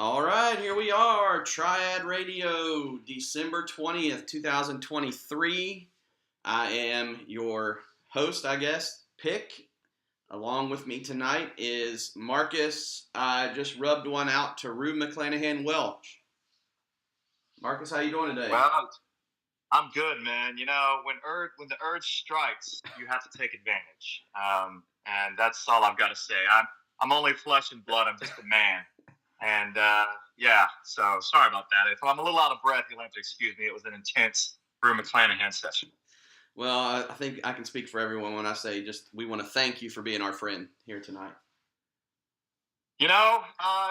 All right, here we are, TRIAD Radio, December 20th, 2023. I am your host, Pick. Along with me tonight is Marcus. I just rubbed one out to Rue McClanahan Welch. Marcus, how you doing today? Well, I'm good, man. You know, when the urge strikes, you have to take advantage. And that's all I've got to say. I'm only flesh and blood. I'm just a man. And so sorry about that. If I'm a little out of breath, you'll have to excuse me. It was an intense Rue McClanahan session. Well, I think I can speak for everyone when I say we want to thank you for being our friend here tonight. You know,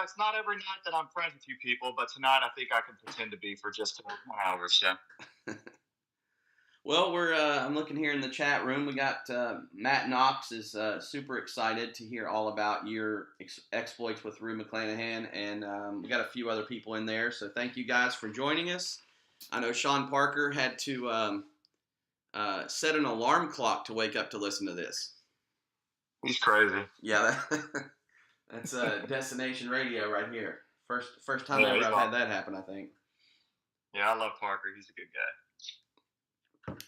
it's not every night that I'm friends with you people, but tonight I think I can pretend to be for just an hour or so. Well, I'm looking here in the chat room. We got Matt Knox is super excited to hear all about your exploits with Rue McClanahan, and we got a few other people in there. So thank you guys for joining us. I know Sean Parker had to set an alarm clock to wake up to listen to this. He's crazy. Yeah, that's Destination Radio right here. First time ever I've had that happen, I think. Yeah, I love Parker. He's a good guy.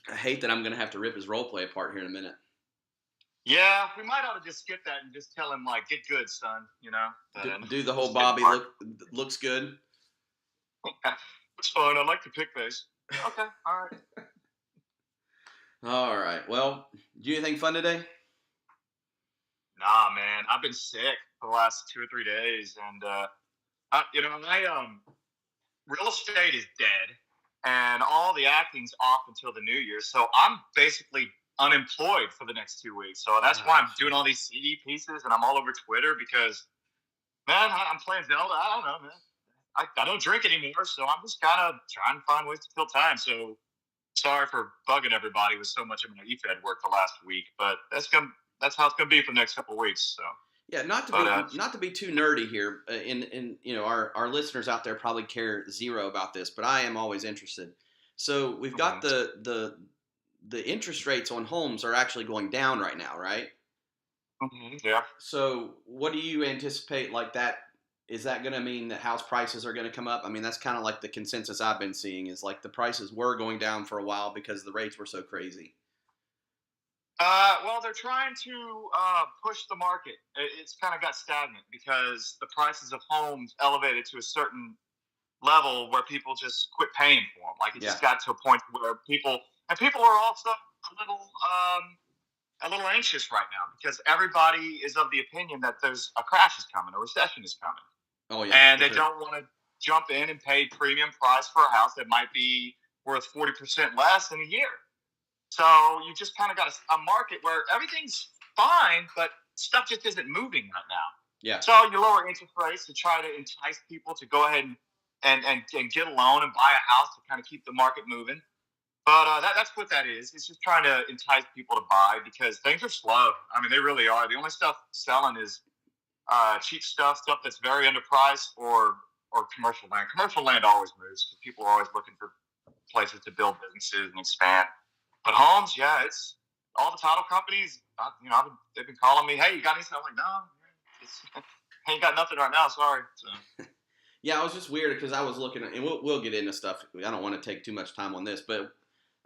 I hate that I'm going to have to rip his role play apart here in a minute. Yeah, we might ought to just skip that and just tell him, like, get good, son, you know? Do the whole Bobby looks good? It's fine. I like to pick base. Okay, all right. All right. Well, do you do anything fun today? Nah, man. I've been sick for the last 2 or 3 days, and, real estate is dead. And all the acting's off until the New Year. So I'm basically unemployed for the next 2 weeks. So that's why I'm doing all these CD pieces and I'm all over Twitter because, man, I'm playing Zelda. I don't know, man. I don't drink anymore. So I'm just kind of trying to find ways to kill time. So sorry for bugging everybody with so much of my EFED work the last week. But that's how it's going to be for the next couple of weeks. So. Yeah, not to be too nerdy here, and you know our listeners out there probably care zero about this, but I am always interested. So we've got the interest rates on homes are actually going down right now, right? Mm-hmm, yeah. So what do you anticipate like that? Is that going to mean that house prices are going to come up? I mean, that's kind of like the consensus I've been seeing is like the prices were going down for a while because the rates were so crazy. Well, they're trying to push the market. It's kind of got stagnant because the prices of homes elevated to a certain level where people just quit paying for them. Like it just got to a point where people are also a little anxious right now because everybody is of the opinion that there's a crash is coming, a recession is coming. Oh yeah, and they don't want to jump in and pay premium price for a house that might be worth 40% less in a year. So you just kind of got a market where everything's fine, but stuff just isn't moving right now. Yeah. So you lower interest rates to try to entice people to go ahead and get a loan and buy a house to kind of keep the market moving. But that's what that is. It's just trying to entice people to buy because things are slow. I mean, they really are. The only stuff selling is cheap stuff that's very underpriced or commercial land. Commercial land always moves because people are always looking for places to build businesses and expand. But homes, yeah, it's all the title companies. They've been calling me. Hey, you got anything? I'm like, no, I ain't got nothing right now. Sorry. So. Yeah, I was just weird because I was looking, and we'll get into stuff. I don't want to take too much time on this, but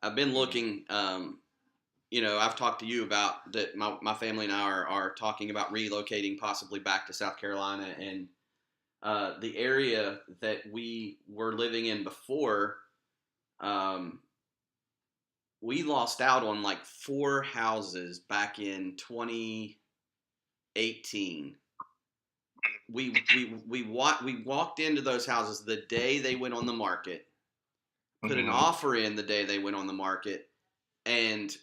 I've been looking. I've talked to you about that. My family and I are talking about relocating possibly back to South Carolina, and the area that we were living in before. We lost out on like 4 houses back in 2018. We walked into those houses the day they went on the market, put an offer in the day they went on the market, and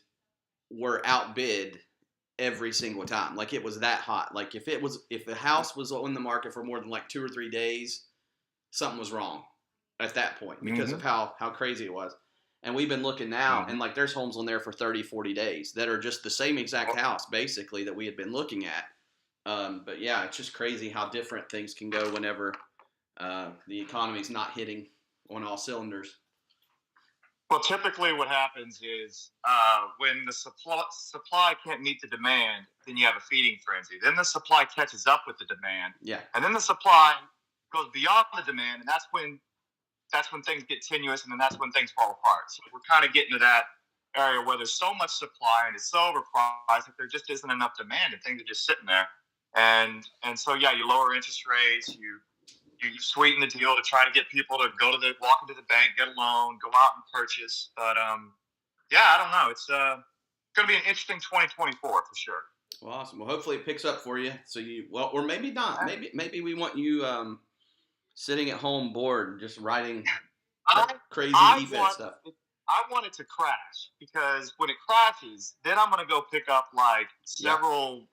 were outbid every single time. Like it was that hot. Like if the house was on the market for more than like 2 or 3 days, something was wrong at that point because of how crazy it was. And we've been looking now, and like there's homes on there for 30, 40 days that are just the same exact house, basically, that we had been looking at. But yeah, it's just crazy how different things can go whenever the economy's not hitting on all cylinders. Well, typically what happens is when the supply can't meet the demand, then you have a feeding frenzy. Then the supply catches up with the demand. Yeah. And then the supply goes beyond the demand, and that's when things get tenuous, and then that's when things fall apart. So we're kind of getting to that area where there's so much supply and it's so overpriced that there just isn't enough demand, and things are just sitting there. And so yeah, you lower interest rates, you sweeten the deal to try to get people to walk into the bank, get a loan, go out and purchase. But yeah, I don't know. It's going to be an interesting 2024 for sure. Well, awesome. Well, hopefully it picks up for you. So or maybe not. Maybe we want you sitting at home bored, just writing crazy defense stuff. I want it to crash, because when it crashes, then I'm going to go pick up like several,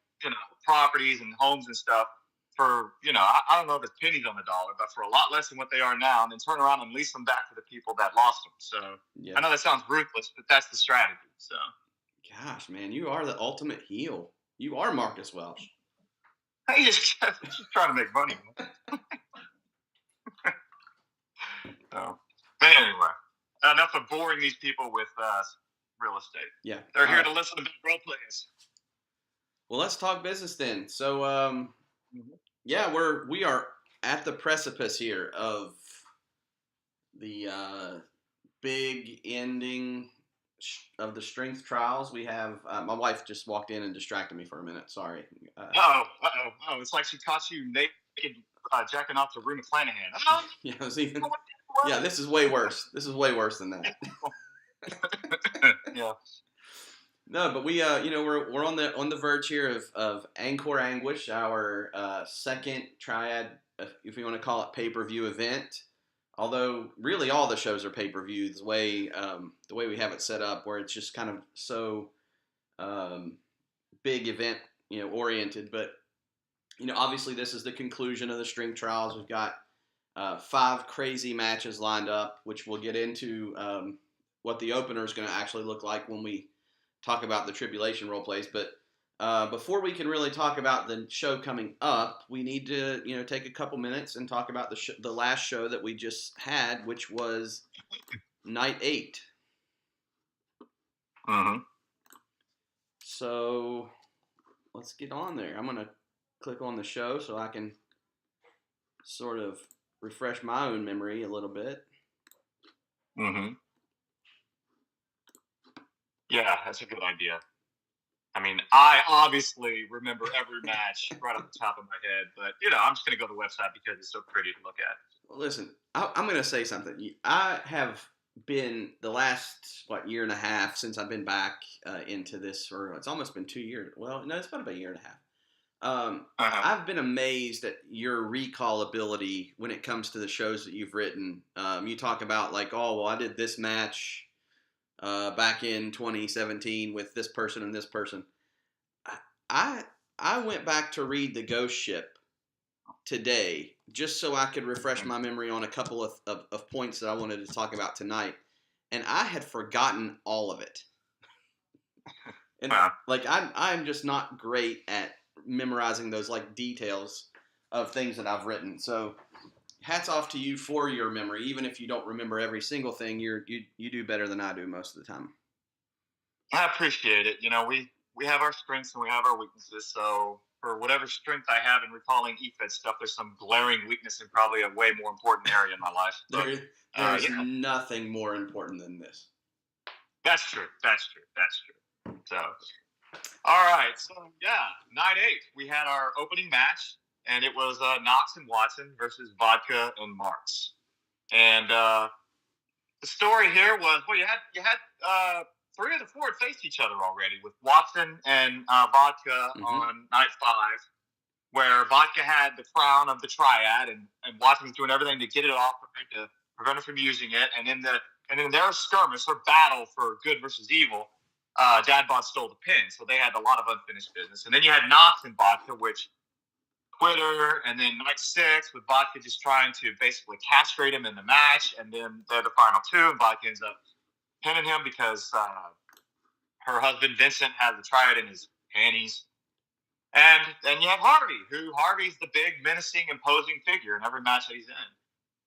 properties and homes and stuff for, I don't know if it's pennies on the dollar, but for a lot less than what they are now, and then turn around and lease them back to the people that lost them. So I know that sounds ruthless, but that's the strategy. So, gosh, man, you are the ultimate heel. You are Marcus Welch. Hey, just trying to make money. So, but anyway, enough of boring these people with real estate. Yeah, they're here to listen to big role players. Well, let's talk business then. So, yeah, we are at the precipice here of the big ending of the strength trials. We have my wife just walked in and distracted me for a minute. Sorry. Oh, it's like she caught you naked jacking off to Rue McClanahan. Yeah, it was even. Yeah, this is way worse. This is way worse than that. Yeah. No, but we, we're on the verge here of Encore Anguish, our second Triad, if you want to call it, pay-per-view event. Although really all the shows are pay-per-view, the way we have it set up, where it's just kind of so big event oriented. But obviously this is the conclusion of the string trials. We've got 5 crazy matches lined up, which we'll get into what the opener is going to actually look like when we talk about the tribulation role plays. But before we can really talk about the show coming up, we need to take a couple minutes and talk about the last show that we just had, which was Night 8. Mm-hmm. So let's get on there. I'm going to click on the show so I can sort of refresh my own memory a little bit. Mm-hmm. Yeah, that's a good idea. I mean, I obviously remember every match right off the top of my head, but I'm just going to go to the website because it's so pretty to look at. Well, listen, I'm going to say something. I have been the last year and a half since I've been back into this, or it's almost been 2 years. Well, no, it's been about a year and a half. I've been amazed at your recall ability when it comes to the shows that you've written. You talk about I did this match back in 2017 with this person and this person. I went back to read The Ghost Ship today just so I could refresh my memory on a couple of points that I wanted to talk about tonight, and I had forgotten all of it. And I'm just not great at memorizing those details of things that I've written. So hats off to you for your memory. Even if you don't remember every single thing, you do better than I do most of the time. I appreciate it. We have our strengths and we have our weaknesses. So for whatever strength I have in recalling EFED stuff, there's some glaring weakness in probably a way more important area in my life. There's nothing more important than this. That's true. So, all right. So Night 8, we had our opening match. And it was Knox and Watson versus Vodka and Marks. And the story here was, you had 3 of the 4 had faced each other already, with Watson and Vodka on Night 5, where Vodka had the crown of the Triad, and Watson was doing everything to get it off to prevent her from using it. And in their skirmish, their battle for good versus evil, Dadbot stole the pin, so they had a lot of unfinished business. And then you had Knox and Vodka, which Twitter, and then Night 6 with Vodka just trying to basically castrate him in the match, and then they're the final 2, and Vodka ends up pinning him because her husband Vincent had the Triad in his panties. And then you have Harvey's the big, menacing, imposing figure in every match that he's in.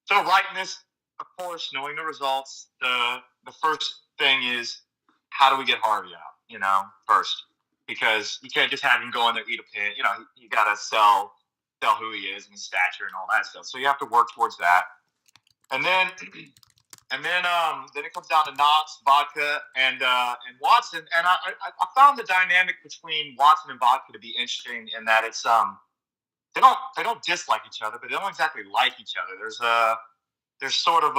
So writing this, of course, knowing the results, the first thing is, how do we get Harvey out, first? Because you can't just have him go in there, eat a pin. You got to sell tell who he is and his stature and all that stuff. So you have to work towards that. And then then it comes down to Knox, Vodka, and Watson. And I found the dynamic between Watson and Vodka to be interesting in that it's they don't dislike each other, but they don't exactly like each other. There's sort of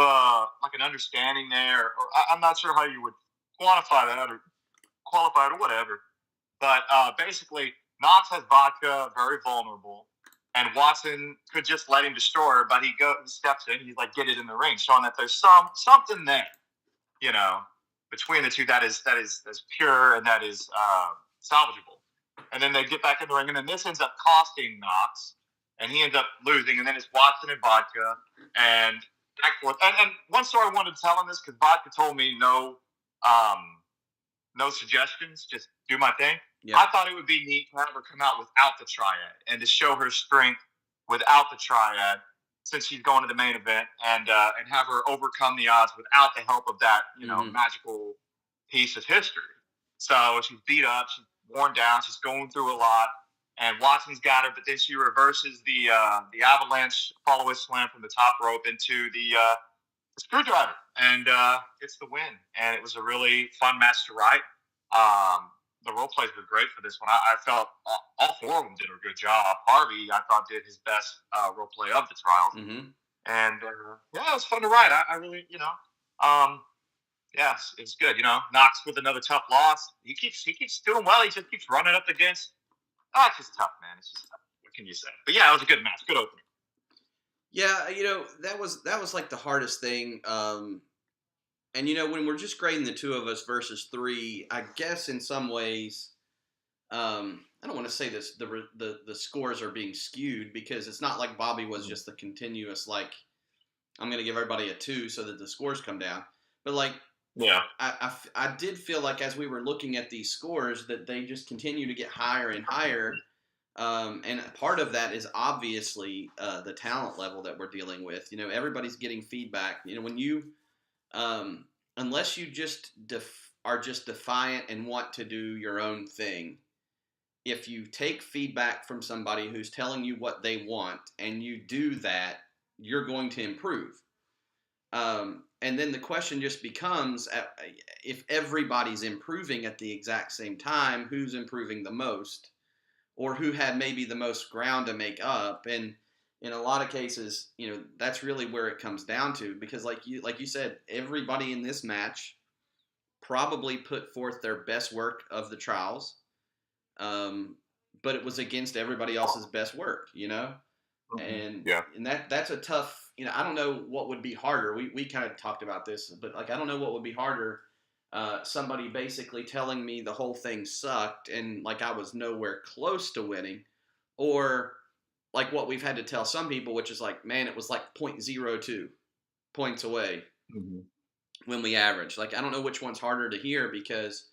like an understanding there, or I'm not sure how you would quantify that or qualify it or whatever. But basically, Knox has Vodka very vulnerable, and Watson could just let him destroy her, but he steps in, he's like, get it in the ring, showing that there's something there, you know, between the two that's pure and that is salvageable. And then they get back in the ring, and then this ends up costing Knox, and he ends up losing, and then it's Watson and Vodka, and back forth. And one story I wanted to tell on this, because Vodka told me no suggestions, just do my thing. Yeah. I thought it would be neat to have her come out without the triad and to show her strength without the triad, since she's going to the main event, and have her overcome the odds without the help of that, magical piece of history. So she's beat up, she's worn down, she's going through a lot, and Watson's got her, but then she reverses the avalanche follow-away slam from the top rope into the screwdriver, and gets the win. And it was a really fun match to write. The role plays were great for this one. I felt all four of them did a good job. Harvey, I thought, did his best role play of the trials. Mm-hmm. And it was fun to write. I really, it's good. Knox with another tough loss. He keeps doing well. He just keeps running up against. It's just tough, man. It's just tough. What can you say? But yeah, it was a good match. Good opening. Yeah, that was like the hardest thing. And when we're just grading the two of us versus three, I guess in some ways, I don't want to say this. The scores are being skewed, because it's not like Bobby was just the continuous like, I'm going to give everybody a 2 so that the scores come down. But like, yeah, I did feel like as we were looking at these scores that they just continue to get higher and higher. And part of that is obviously the talent level that we're dealing with. Everybody's getting feedback. When you unless you just are just defiant and want to do your own thing, if you take feedback from somebody who's telling you what they want and you do that, you're going to improve. And then the question just becomes, if everybody's improving at the exact same time, who's improving the most, or who had maybe the most ground to make up? And in a lot of cases, that's really where it comes down to, because like you said, everybody in this match probably put forth their best work of the trials, but it was against everybody else's best work, Mm-hmm. And that's a tough, I don't know what would be harder. We kind of talked about this, but like, I don't know what would be harder. Somebody basically telling me the whole thing sucked and like I was nowhere close to winning, or like what we've had to tell some people, which is like, man, it was like 0.02 points away mm-hmm. when we averaged. Like, I don't know which one's harder to hear, because,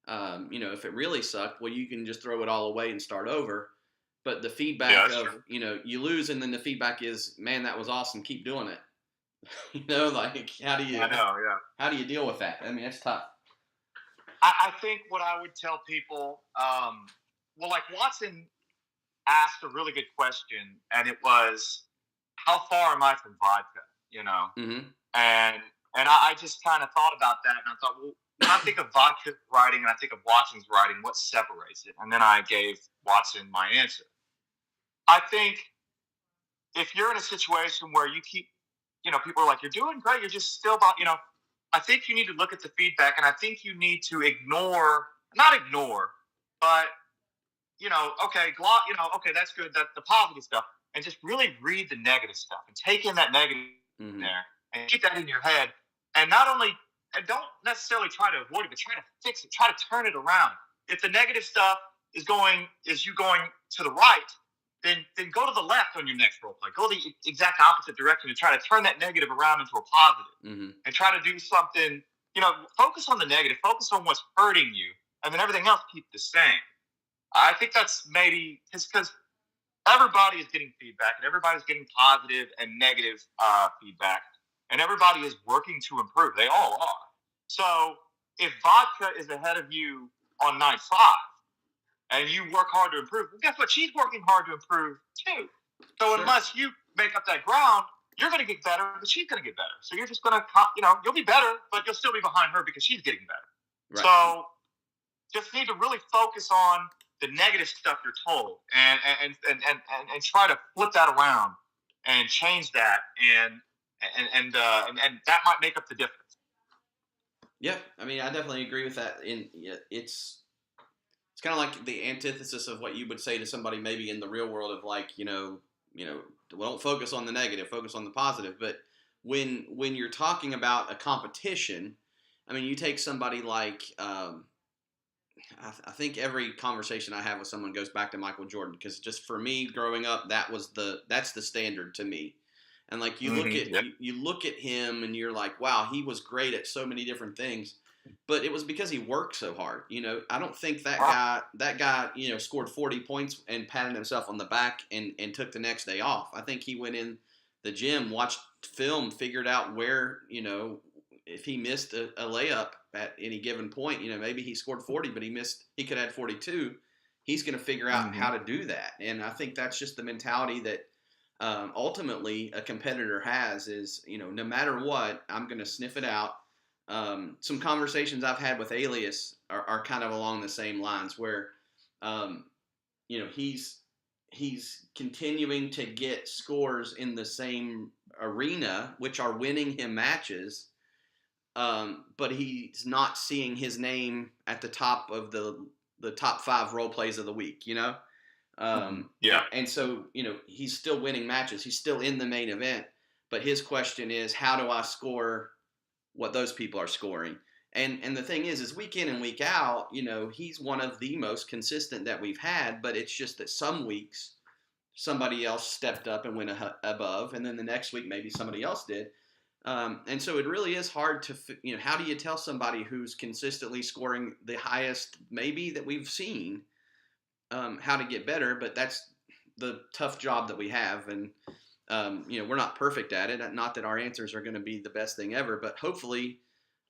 if it really sucked, well, you can just throw it all away and start over. But the feedback of, you lose, and then the feedback is, man, that was awesome, keep doing it. Like, how do you deal with that? I mean, it's tough. I think what I would tell people, like Watson asked a really good question, and it was, how far am I from vodka? Mm-hmm. And I just kind of thought about that, and I thought, well, when I think of vodka writing and I think of Watson's writing, what separates it? And then I gave Watson my answer. I think if you're in a situation where you keep, people are like, you're doing great, you're just still about, I think you need to look at the feedback, and I think you need to not ignore, but okay, that's good, that's the positive stuff, and just really read the negative stuff and take in that negative mm-hmm. there and keep that in your head, and don't necessarily try to avoid it, but try to fix it, try to turn it around. If the negative stuff is you going to the right, then go to the left on your next role play. Go the exact opposite direction and try to turn that negative around into a positive, mm-hmm. and try to do something. Focus on the negative, focus on what's hurting you, and then everything else keep the same. I think that's maybe because everybody is getting feedback, and everybody's getting positive and negative feedback, and everybody is working to improve. They all are. So if vodka is ahead of you on night 5, and you work hard to improve, well, guess what? She's working hard to improve too. So Sure. unless you make up that ground, you're going to get better, but she's going to get better. So you're just going to, you'll be better, but you'll still be behind her because she's getting better. Right. So just need to really focus on the negative stuff you're told, and try to flip that around and change that, and that might make up the difference. Yeah, I mean, I definitely agree with that. It's kind of like the antithesis of what you would say to somebody maybe in the real world of like, don't focus on the negative, focus on the positive. But when you're talking about a competition, I mean, you take somebody like I think every conversation I have with someone goes back to Michael Jordan, because just for me growing up, that's the standard to me. And like you look at you look at him and you're like, wow, he was great at so many different things, but it was because he worked so hard. I don't think that guy scored 40 points and patted himself on the back and took the next day off. I think he went in the gym, watched film, figured out where, if he missed a layup at any given point, maybe he scored 40, but he could add 42. He's going to figure out how to do that. And I think that's just the mentality that ultimately a competitor has is, no matter what, I'm going to sniff it out. Some conversations I've had with Alias are kind of along the same lines where, he's continuing to get scores in the same arena, which are winning him matches. But he's not seeing his name at the top of the top 5 role plays of the week, And so, he's still winning matches. He's still in the main event. But his question is, how do I score what those people are scoring? And the thing is week in and week out, he's one of the most consistent that we've had. But it's just that some weeks somebody else stepped up and went above. And then the next week, maybe somebody else did. And so it really is hard to, how do you tell somebody who's consistently scoring the highest maybe that we've seen, how to get better? But that's the tough job that we have. And, we're not perfect at it. Not that our answers are going to be the best thing ever, but hopefully,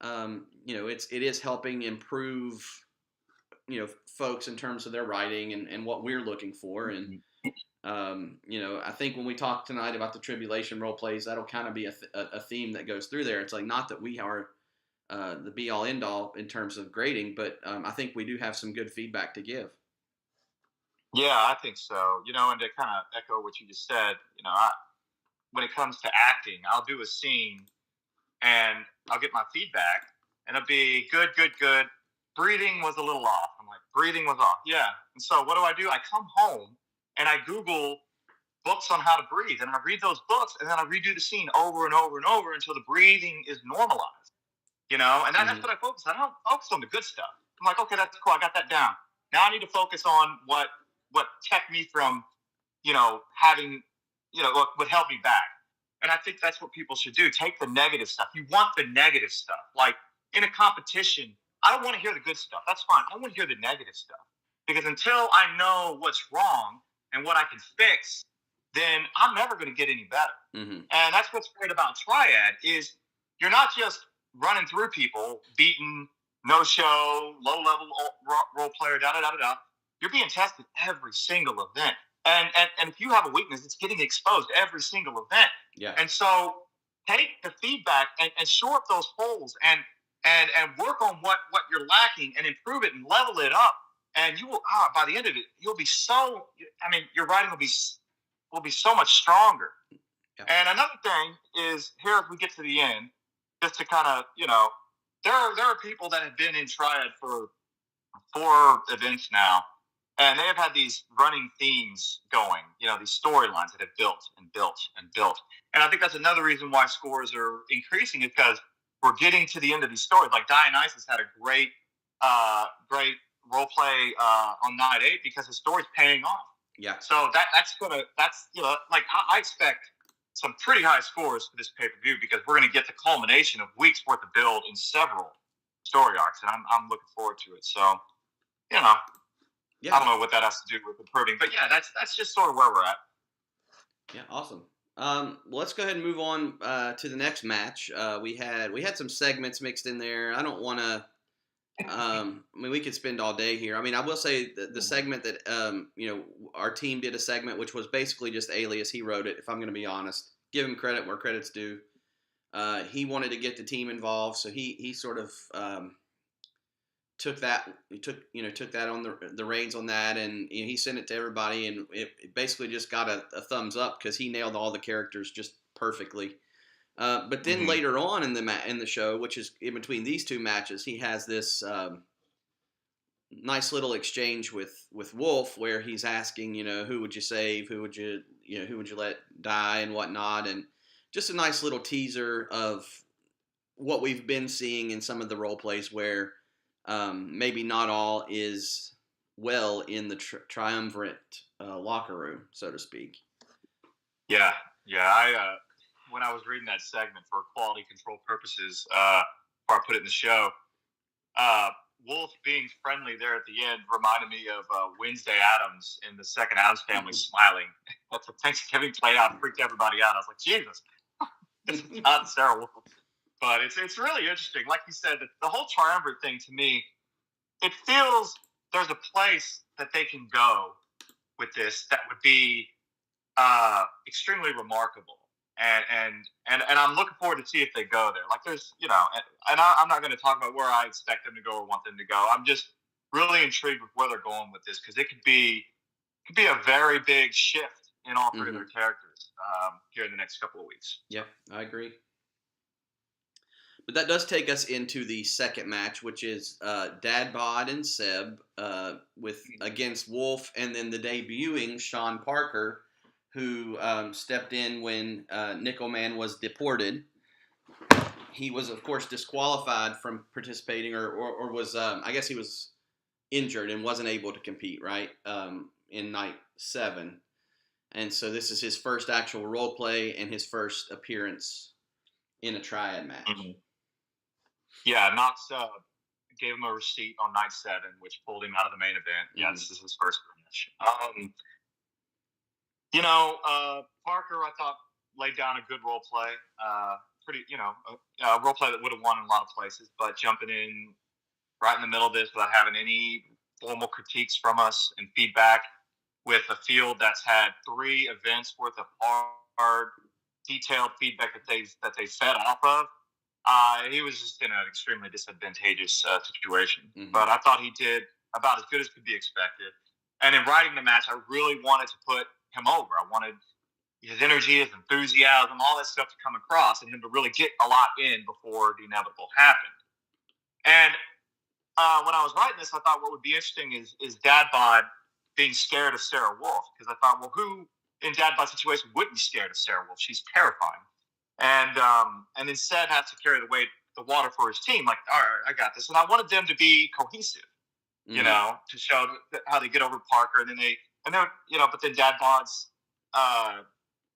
it is helping improve, folks in terms of their writing and what we're looking for. And, I think when we talk tonight about the tribulation role plays, that'll kind of be a theme that goes through there. It's like, not that we are the be all end all in terms of grading, but I think we do have some good feedback to give. Yeah, I think so. And to kind of echo what you just said, when it comes to acting, I'll do a scene and I'll get my feedback and it'll be good, good, good. Breathing was a little off. I'm like, breathing was off. Yeah. And so what do? I come home and I Google books on how to breathe, and I read those books, and then I redo the scene over and over and over until the breathing is normalized. And that's what I focus on. I don't focus on the good stuff. I'm like, okay, that's cool. I got that down. Now I need to focus on what kept me from, having, what would help me back. And I think that's what people should do. Take the negative stuff. You want the negative stuff. Like in a competition, I don't want to hear the good stuff. That's fine. I want to hear the negative stuff. Because until I know what's wrong and what I can fix, then I'm never going to get any better. And that's what's great about Triad is you're not just running through people, beating, no-show, low-level role player, da-da-da-da-da. You're being tested every single event. And if you have a weakness, it's getting exposed every single event. Yeah. And so take the feedback and shore up those holes and work on what you're lacking and improve it and level it up. And you will, by the end of it, you'll be your writing will be so much stronger. Yeah. And another thing is, here as we get to the end, just to kind of, there are people that have been in Triad for 4 events now, and they have had these running themes going, these storylines that have built and built and built. And I think that's another reason why scores are increasing, is because we're getting to the end of these stories. Like Dionysus had a great role play on night 8 because his story's paying off. Yeah. So I expect some pretty high scores for this pay-per-view because we're going to get the culmination of weeks worth of build in several story arcs, and I'm looking forward to it. So, I don't know what that has to do with improving, but yeah, that's just sort of where we're at. Yeah, awesome. Well, let's go ahead and move on to the next match. We had some segments mixed in there. I don't want to I mean, we could spend all day here. I mean, I will say the segment that our team did a segment which was basically just Alias. He wrote it. If I'm going to be honest, give him credit where credit's due. He wanted to get the team involved, so he sort of took that on the reins on that, and he sent it to everybody, and it basically just got a thumbs up because he nailed all the characters just perfectly. But then later on in the show, which is in between these two matches, he has this nice little exchange with Wolf where he's asking, who would you save, who would you let die, and whatnot, and just a nice little teaser of what we've been seeing in some of the role plays where maybe not all is well in the triumvirate locker room, so to speak. Yeah. I when I was reading that segment for quality control purposes, before I put it in the show, Wolf being friendly there at the end reminded me of Wednesday Addams in the second Addams Family smiling. That's a Thanksgiving play out, freaked everybody out. I was like, Jesus, this is not Sarah Wolf. But it's really interesting. Like you said, the whole triumvirate thing to me, it feels there's a place that they can go with this that would be extremely remarkable. And I'm looking forward to see if they go there. Like there's, I'm not going to talk about where I expect them to go or want them to go. I'm just really intrigued with where they're going with this because it could be a very big shift in all three of their characters here in the next couple of weeks. Yeah, I agree. But that does take us into the second match, which is Dad Bod and Seb against Wolf, and then the debuting Sean Parker, who stepped in when Nickel Man was deported. He was, of course, disqualified from participating, or was, I guess he was injured and wasn't able to compete, right, in night 7. And so this is his first actual role play and his first appearance in a triad match. Mm-hmm. Yeah, Knox gave him a receipt on night 7, which pulled him out of the main event. Yeah, this is his first match. Parker, I thought, laid down a good role play. Pretty, a role play that would have won in a lot of places, but jumping in right in the middle of this without having any formal critiques from us and feedback, with a field that's had 3 events worth of hard, detailed feedback that they fed off of. He was just in an extremely disadvantageous situation. But I thought he did about as good as could be expected. And in writing the match, I really wanted to put him over. I wanted his energy, his enthusiasm, all that stuff to come across, and him to really get a lot in before the inevitable happened. And when I was writing this, I thought what would be interesting is Dad Bod being scared of Sarah Wolf, because I thought, well, who in Dad Bod's situation wouldn't be scared of Sarah Wolf? She's terrifying. And then Seb has to carry the water for his team. Like, all right, I got this. And I wanted them to be cohesive, to show how they get over Parker. And then but then Dad Bod's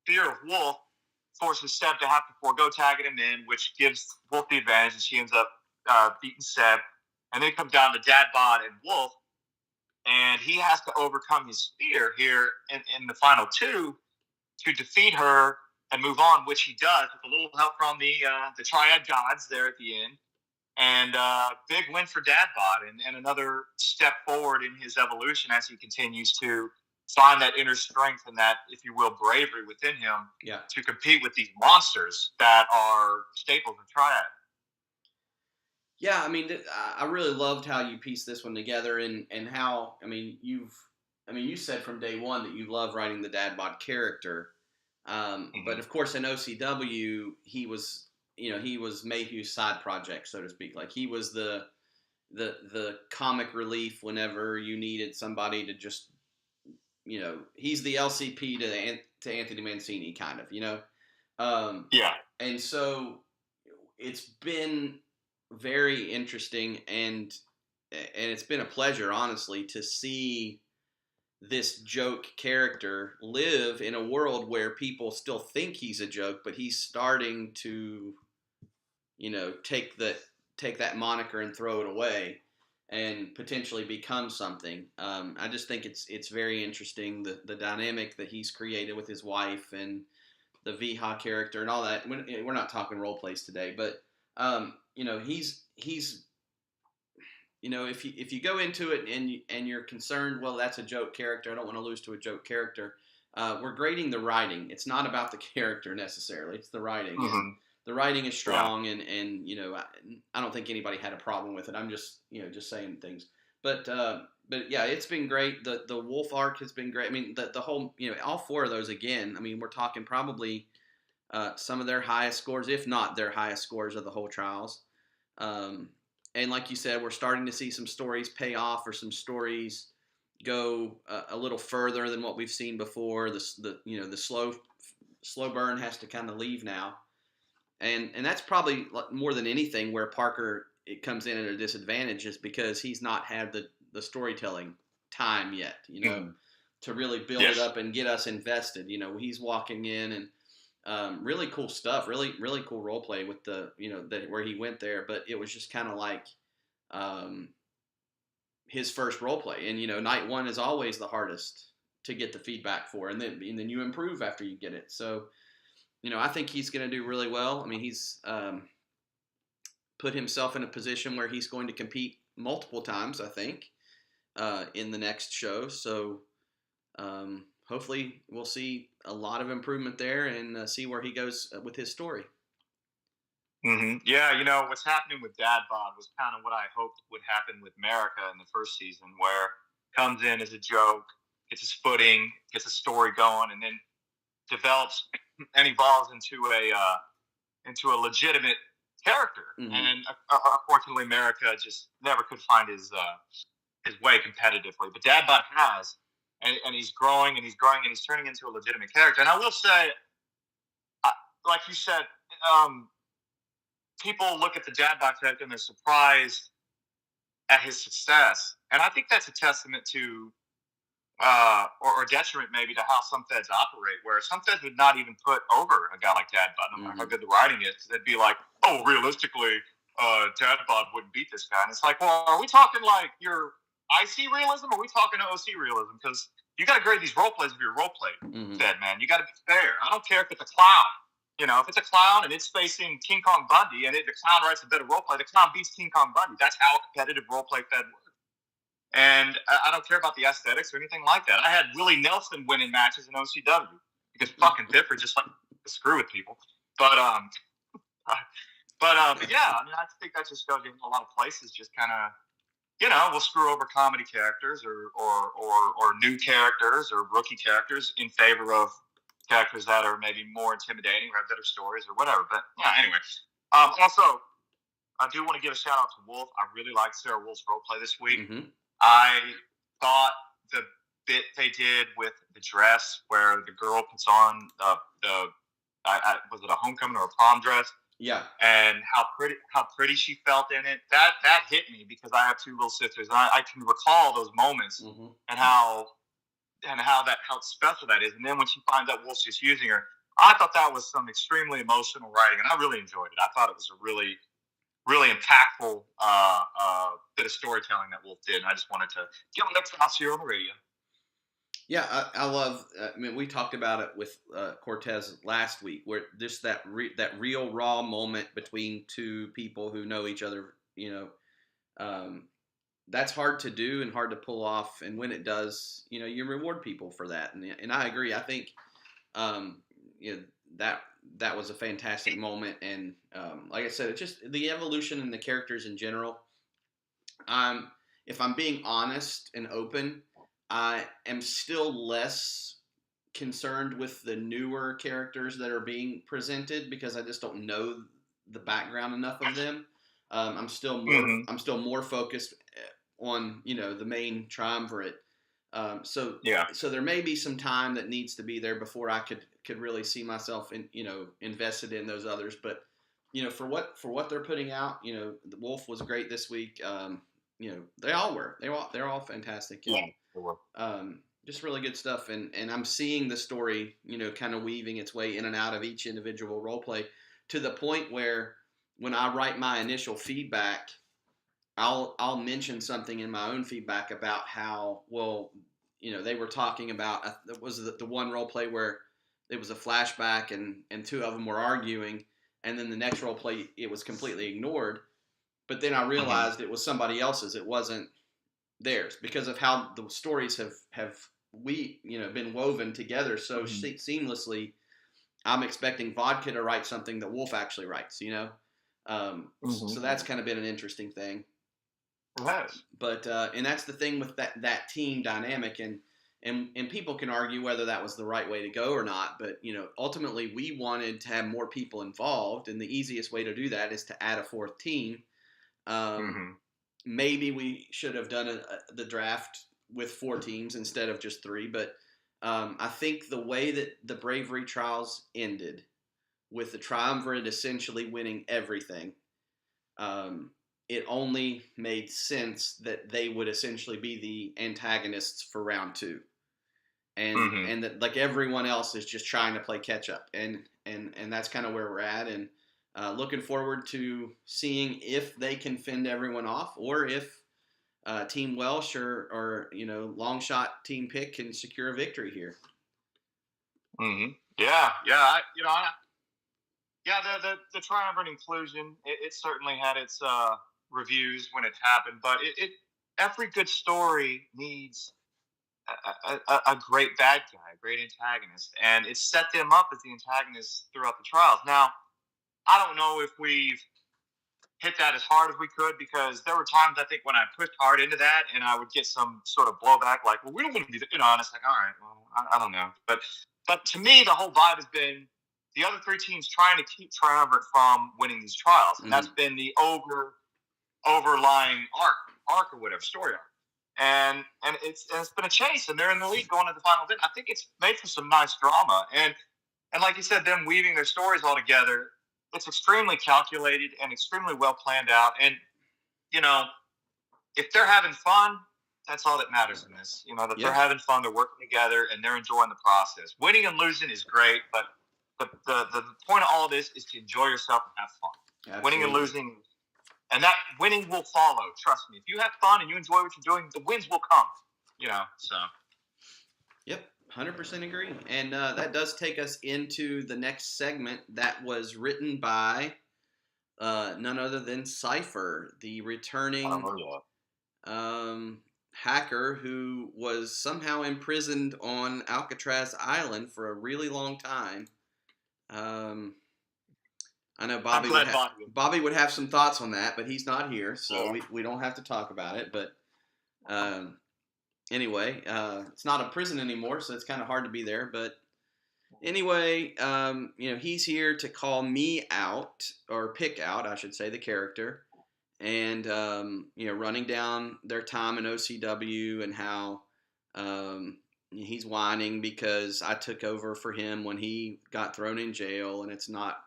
fear of Wolf forces Seb to have to forego tagging him in, which gives Wolf the advantage, and she ends up beating Seb. And then it comes down to Dad Bod and Wolf, and he has to overcome his fear here in the final 2 to defeat her and move on, which he does with a little help from the Triad gods there at the end. And big win for Dad Bod, and another step forward in his evolution as he continues to find that inner strength and that, if you will, bravery within him to compete with these monsters that are staples of Triad. Yeah, I mean, I really loved how you pieced this one together, and how, you said from day one that you love writing the Dad Bod character. But of course in OCW, he was Mayhew's side project, so to speak. Like, he was the comic relief whenever you needed somebody to just, he's the LCP to Anthony Mancini, kind of, And so it's been very interesting, and it's been a pleasure, honestly, to see this joke character live in a world where people still think he's a joke, but he's starting to, take that moniker and throw it away and potentially become something. I just think it's very interesting, the dynamic that he's created with his wife and the Viha character and all that. We're not talking role plays today, but he's if you go into it and you're concerned, well, that's a joke character, I don't want to lose to a joke character. We're grading the writing. It's not about the character necessarily. It's the writing. Mm-hmm. And the writing is strong, and I don't think anybody had a problem with it. I'm just just saying things. But yeah, it's been great. The Wolf arc has been great. I mean, the whole all four of those again. I mean, we're talking probably some of their highest scores, if not their highest scores of the whole trials. And like you said, we're starting to see some stories pay off, or some stories go a little further than what we've seen before. The slow burn has to kind of leave now, and that's probably more than anything where Parker it comes in at a disadvantage, is because he's not had the storytelling time yet, to really build it up and get us invested. He's walking in and really cool stuff, really cool role play with the that where he went there, but it was just kind of like his first role play, and night one is always the hardest to get the feedback for, and then you improve after you get it. So I think he's going to do really well. I mean, he's put himself in a position where he's going to compete multiple times, I think, in the next show. So hopefully we'll see a lot of improvement there, and see where he goes with his story. Mm-hmm. Yeah, what's happening with Dad Bod was kind of what I hoped would happen with America in the first season, where comes in as a joke, gets his footing, gets a story going, and then develops and evolves into a legitimate character. Mm-hmm. And unfortunately, America just never could find his way competitively. But Dad Bod has, and he's growing and he's growing and he's turning into a legitimate character. And I will say, like you said, people look at the Dad Bod character and they're surprised at his success. And I think that's a testament to, or detriment maybe, to how some feds operate, where some feds would not even put over a guy like Dad Bod, no matter how good the writing is. They'd be like, oh, realistically, Dad Bod wouldn't beat this guy. And it's like, well, are we talking like your IC realism, or are we talking OC realism? Because you got to grade these role plays if you're a role play fed, man. You got to be fair. I don't care if it's a clown. If it's a clown and it's facing King Kong Bundy, and the clown writes a better role play, the clown beats King Kong Bundy. That's how a competitive role play fed works. And I don't care about the aesthetics or anything like that. I had Willie Nelson winning matches in OCW because fucking Bifford just like to screw with people. But yeah, I mean, I think that just goes in a lot of places. Just kind of, we'll screw over comedy characters or new characters or rookie characters in favor of characters that are maybe more intimidating or have better stories or whatever. But yeah, anyway. Also, I do want to give a shout out to Wolf. I really liked Sarah Wolf's role play this week. Mm-hmm. I thought the bit they did with the dress, where the girl puts on was it a homecoming or a prom dress? Yeah. And how pretty she felt in it. That hit me, because I have two little sisters, and I can recall those moments and how special that is. And then when she finds out Wolf's just using her, I thought that was some extremely emotional writing, and I really enjoyed it. I thought it was a really, really impactful bit of storytelling that Wolf did, and I just wanted to give him the props here on the radio. Yeah, I love. I mean, we talked about it with Cortez last week, where just that real raw moment between two people who know each other. That's hard to do and hard to pull off, and when it does, you reward people for that. And I agree. I think that was a fantastic moment, and like I said, it's just the evolution in the characters in general. If I'm being honest and open, I am still less concerned with the newer characters that are being presented, because I just don't know the background enough of them. I'm still more focused on the main triumvirate. So there may be some time that needs to be there before I could really see myself invested in those others. But for what they're putting out, the Wolf was great this week. They all were. They're all fantastic. Yeah, they were. Just really good stuff, and I'm seeing the story, kind of weaving its way in and out of each individual role play, to the point where when I write my initial feedback, I'll mention something in my own feedback about how, well, they were talking about, it was the one role play where it was a flashback and two of them were arguing, and then the next role play, it was completely ignored. But then I realized it was somebody else's. It wasn't theirs because of how the stories have been woven together so seamlessly. I'm expecting Vodka to write something that Wolf actually writes, so that's kind of been an interesting thing. Yes. But and that's the thing with that team dynamic, and people can argue whether that was the right way to go or not. But ultimately, we wanted to have more people involved, and the easiest way to do that is to add a fourth team. Maybe we should have done the draft with 4 teams instead of just 3. But I think the way that the Bravery Trials ended, with the Triumvirate essentially winning everything, it only made sense that they would essentially be the antagonists for round 2. And that like everyone else is just trying to play catch up. And that's kind of where we're at. And looking forward to seeing if they can fend everyone off, or if Team Welsh or long shot Team Pick can secure a victory here. Yeah. The triumvirate inclusion, it certainly had its reviews when it happened, but every good story needs a great bad guy, a great antagonist, and it set them up as the antagonists throughout the trials. Now, I don't know if we've hit that as hard as we could, because there were times I think when I pushed hard into that and I would get some sort of blowback, like, well, we don't want to be, and it's like, all right, well, I don't know. But to me, the whole vibe has been the other 3 teams trying to keep Triumvirate from winning these trials. And that's been the overlying arc or whatever, story arc. And it's been a chase, and they're in the lead going to the final bit. I think it's made for some nice drama. And like you said, them weaving their stories all together, it's extremely calculated and extremely well planned out. And, if they're having fun, that's all that matters in this. That they're having fun, they're working together, and they're enjoying the process. Winning and losing is great, but the point of all of this is to enjoy yourself and have fun. Absolutely. Winning and losing, and that winning will follow. Trust me. If you have fun and you enjoy what you're doing, the wins will come. So. Yep. 100% agree. And that does take us into the next segment that was written by none other than Cypher, the returning hacker who was somehow imprisoned on Alcatraz Island for a really long time. I know Bobby would have some thoughts on that, but he's not here, so we don't have to talk about it. But anyway, it's not a prison anymore, so it's kind of hard to be there. But anyway, he's here to call me out, or pick out, I should say, the character, and running down their time in OCW and how he's whining because I took over for him when he got thrown in jail, and it's not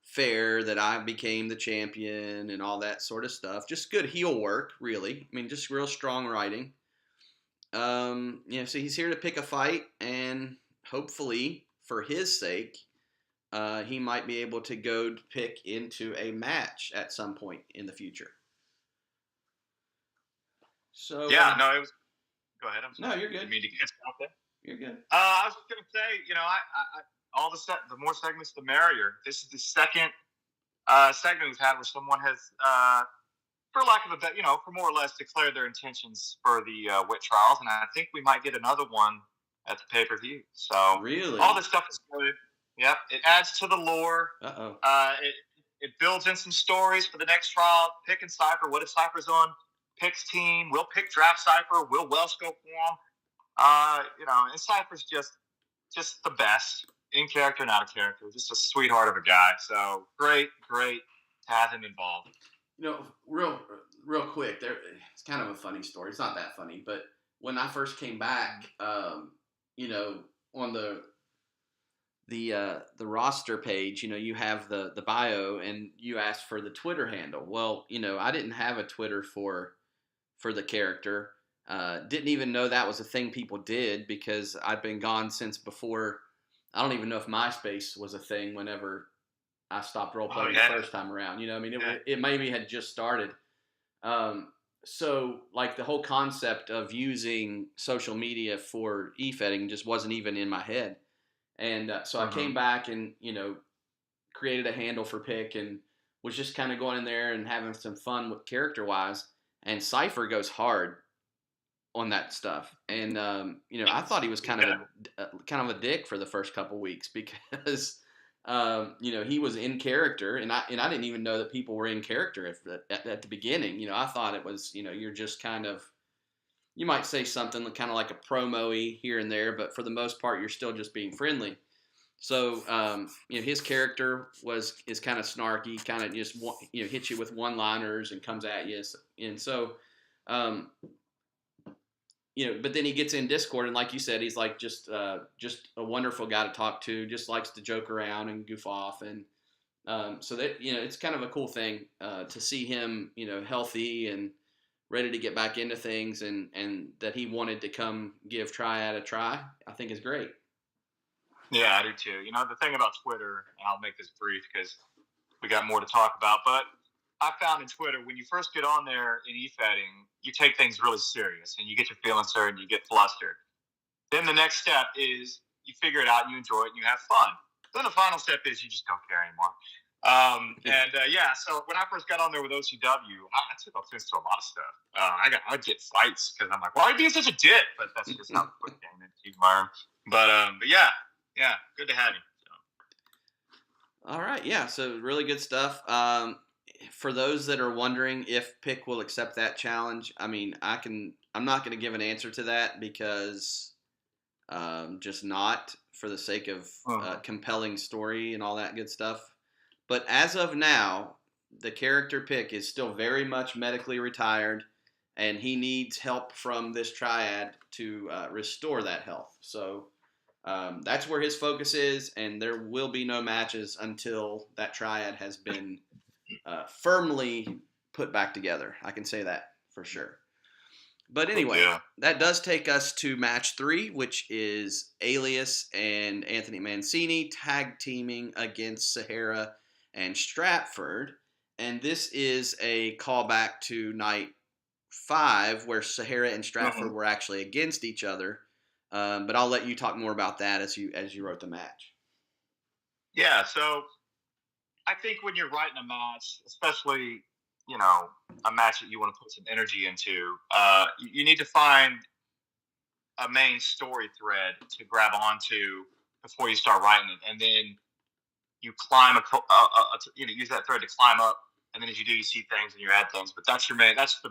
fair that I became the champion and all that sort of stuff. Just good heel work, really. I mean, just real strong writing. So he's here to pick a fight, and hopefully, for his sake, he might be able to go to pick into a match at some point in the future. So it was. Go ahead. I'm sorry. No, you're good. You mean to get out there? You're good. I was just gonna say, all the more segments, the merrier. This is the second segment we've had where someone has, for lack of a better, for more or less declared their intentions for the WIT trials, and I think we might get another one at the pay-per-view. So really, all this stuff is good. Yep, it adds to the lore. It builds in some stories for the next trial. Pick and Cypher. What if Cypher's on Pick's team? We'll pick draft Cypher. Will Welsh go for him? And Cypher's just the best. In character, not a character. Just a sweetheart of a guy. So great to have him involved. Real quick, it's kind of a funny story. It's not that funny, but when I first came back, on the roster page, you have the bio, and you ask for the Twitter handle. Well, I didn't have a Twitter for the character. Didn't even know that was a thing people did, because I'd been gone since before. I don't even know if MySpace was a thing whenever I stopped role playing the first time around. It maybe had just started. So like the whole concept of using social media for e-fetting just wasn't even in my head. And so I came back and, created a handle for Pick, and was just kind of going in there and having some fun with character-wise, and Cypher goes hard on that stuff. And I thought he was kind of a dick for the first couple weeks because he was in character, and I didn't even know that people were in character at the beginning. I thought it was you're just kind of, you might say something kind of like a promo-y here and there, but for the most part you're still just being friendly. So his character is kind of snarky, kind of just hits you with one-liners and comes at you, and so. But then he gets in Discord, and like you said, he's like just a wonderful guy to talk to. Just likes to joke around and goof off, and so that it's kind of a cool thing to see him, healthy and ready to get back into things, and that he wanted to come give Triad a try. I think is great. Yeah, I do too. The thing about Twitter, and I'll make this brief because we got more to talk about, but I found in Twitter, when you first get on there in e-fetting, you take things really serious and you get your feelings hurt and you get flustered. Then the next step is you figure it out and you enjoy it and you have fun. Then the final step is you just don't care anymore. So when I first got on there with OCW, I took offense to a lot of stuff. I'd get fights because I'm like, why are you being such a dick? But that's just how the quick game is. You learn. But yeah, good to have you. So. All right, yeah, so really good stuff. For those that are wondering if Pick will accept that challenge, I mean, I'm not going to give an answer to that because just not for the sake of compelling story and all that good stuff. But as of now, the character Pick is still very much medically retired, and he needs help from this triad to restore that health. So that's where his focus is, and there will be no matches until that triad has been firmly put back together. I can say that for sure. But anyway, That does take us to match 3, which is Alias and Anthony Mancini tag teaming against Sahara and Stratford. And this is a callback to night 5 where Sahara and Stratford were actually against each other. But I'll let you talk more about that as you wrote the match. Yeah, so I think when you're writing a match, especially, a match that you want to put some energy into, you need to find a main story thread to grab onto before you start writing it. And then you climb, use that thread to climb up. And then as you do, you see things and you add things. But that's your main, that's the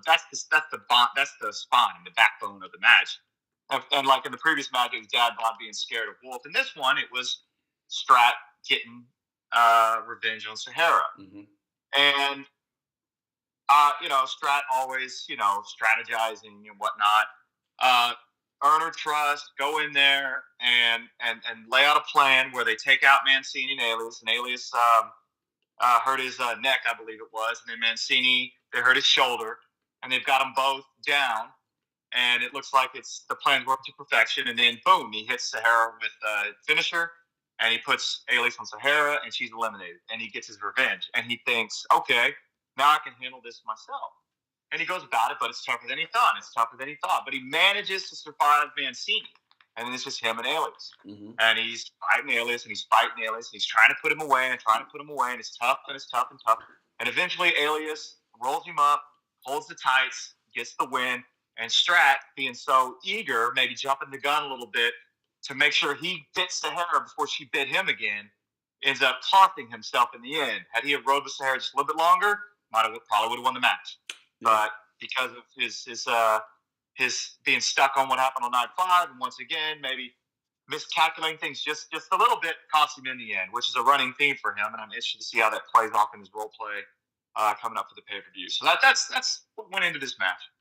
spine, the backbone of the match. And like in the previous match, it was Dad Bod being scared of Wolf. In this one, it was Strat getting revenge on Sahara. Mm-hmm. And, Strat always, strategizing and whatnot. Earn her trust, go in there and lay out a plan where they take out Mancini and Alias. And Alias hurt his neck, I believe it was. And then Mancini, they hurt his shoulder. And they've got them both down. And it looks like the plan's working to perfection. And then, boom, he hits Sahara with a finisher. And he puts Alias on Sahara, and she's eliminated. And he gets his revenge. And he thinks, okay, now I can handle this myself. And he goes about it, but it's tougher than he thought. But he manages to survive Mancini. And then it's just him and Alias. Mm-hmm. And he's fighting Alias, and he's trying to put him away, and it's tough, and it's tough and tough. And eventually Alias rolls him up, holds the tights, gets the win. And Strat, being so eager, maybe jumping the gun a little bit, to make sure he bits Sahara before she bit him again, ends up costing himself in the end. Had he rode with Sahara just a little bit longer, probably would have won the match. Yeah. But because of his being stuck on what happened on night 5, and once again, maybe miscalculating things just a little bit, cost him in the end, which is a running theme for him, and I'm interested to see how that plays off in his role play coming up for the pay-per-view. So that's what went into this match.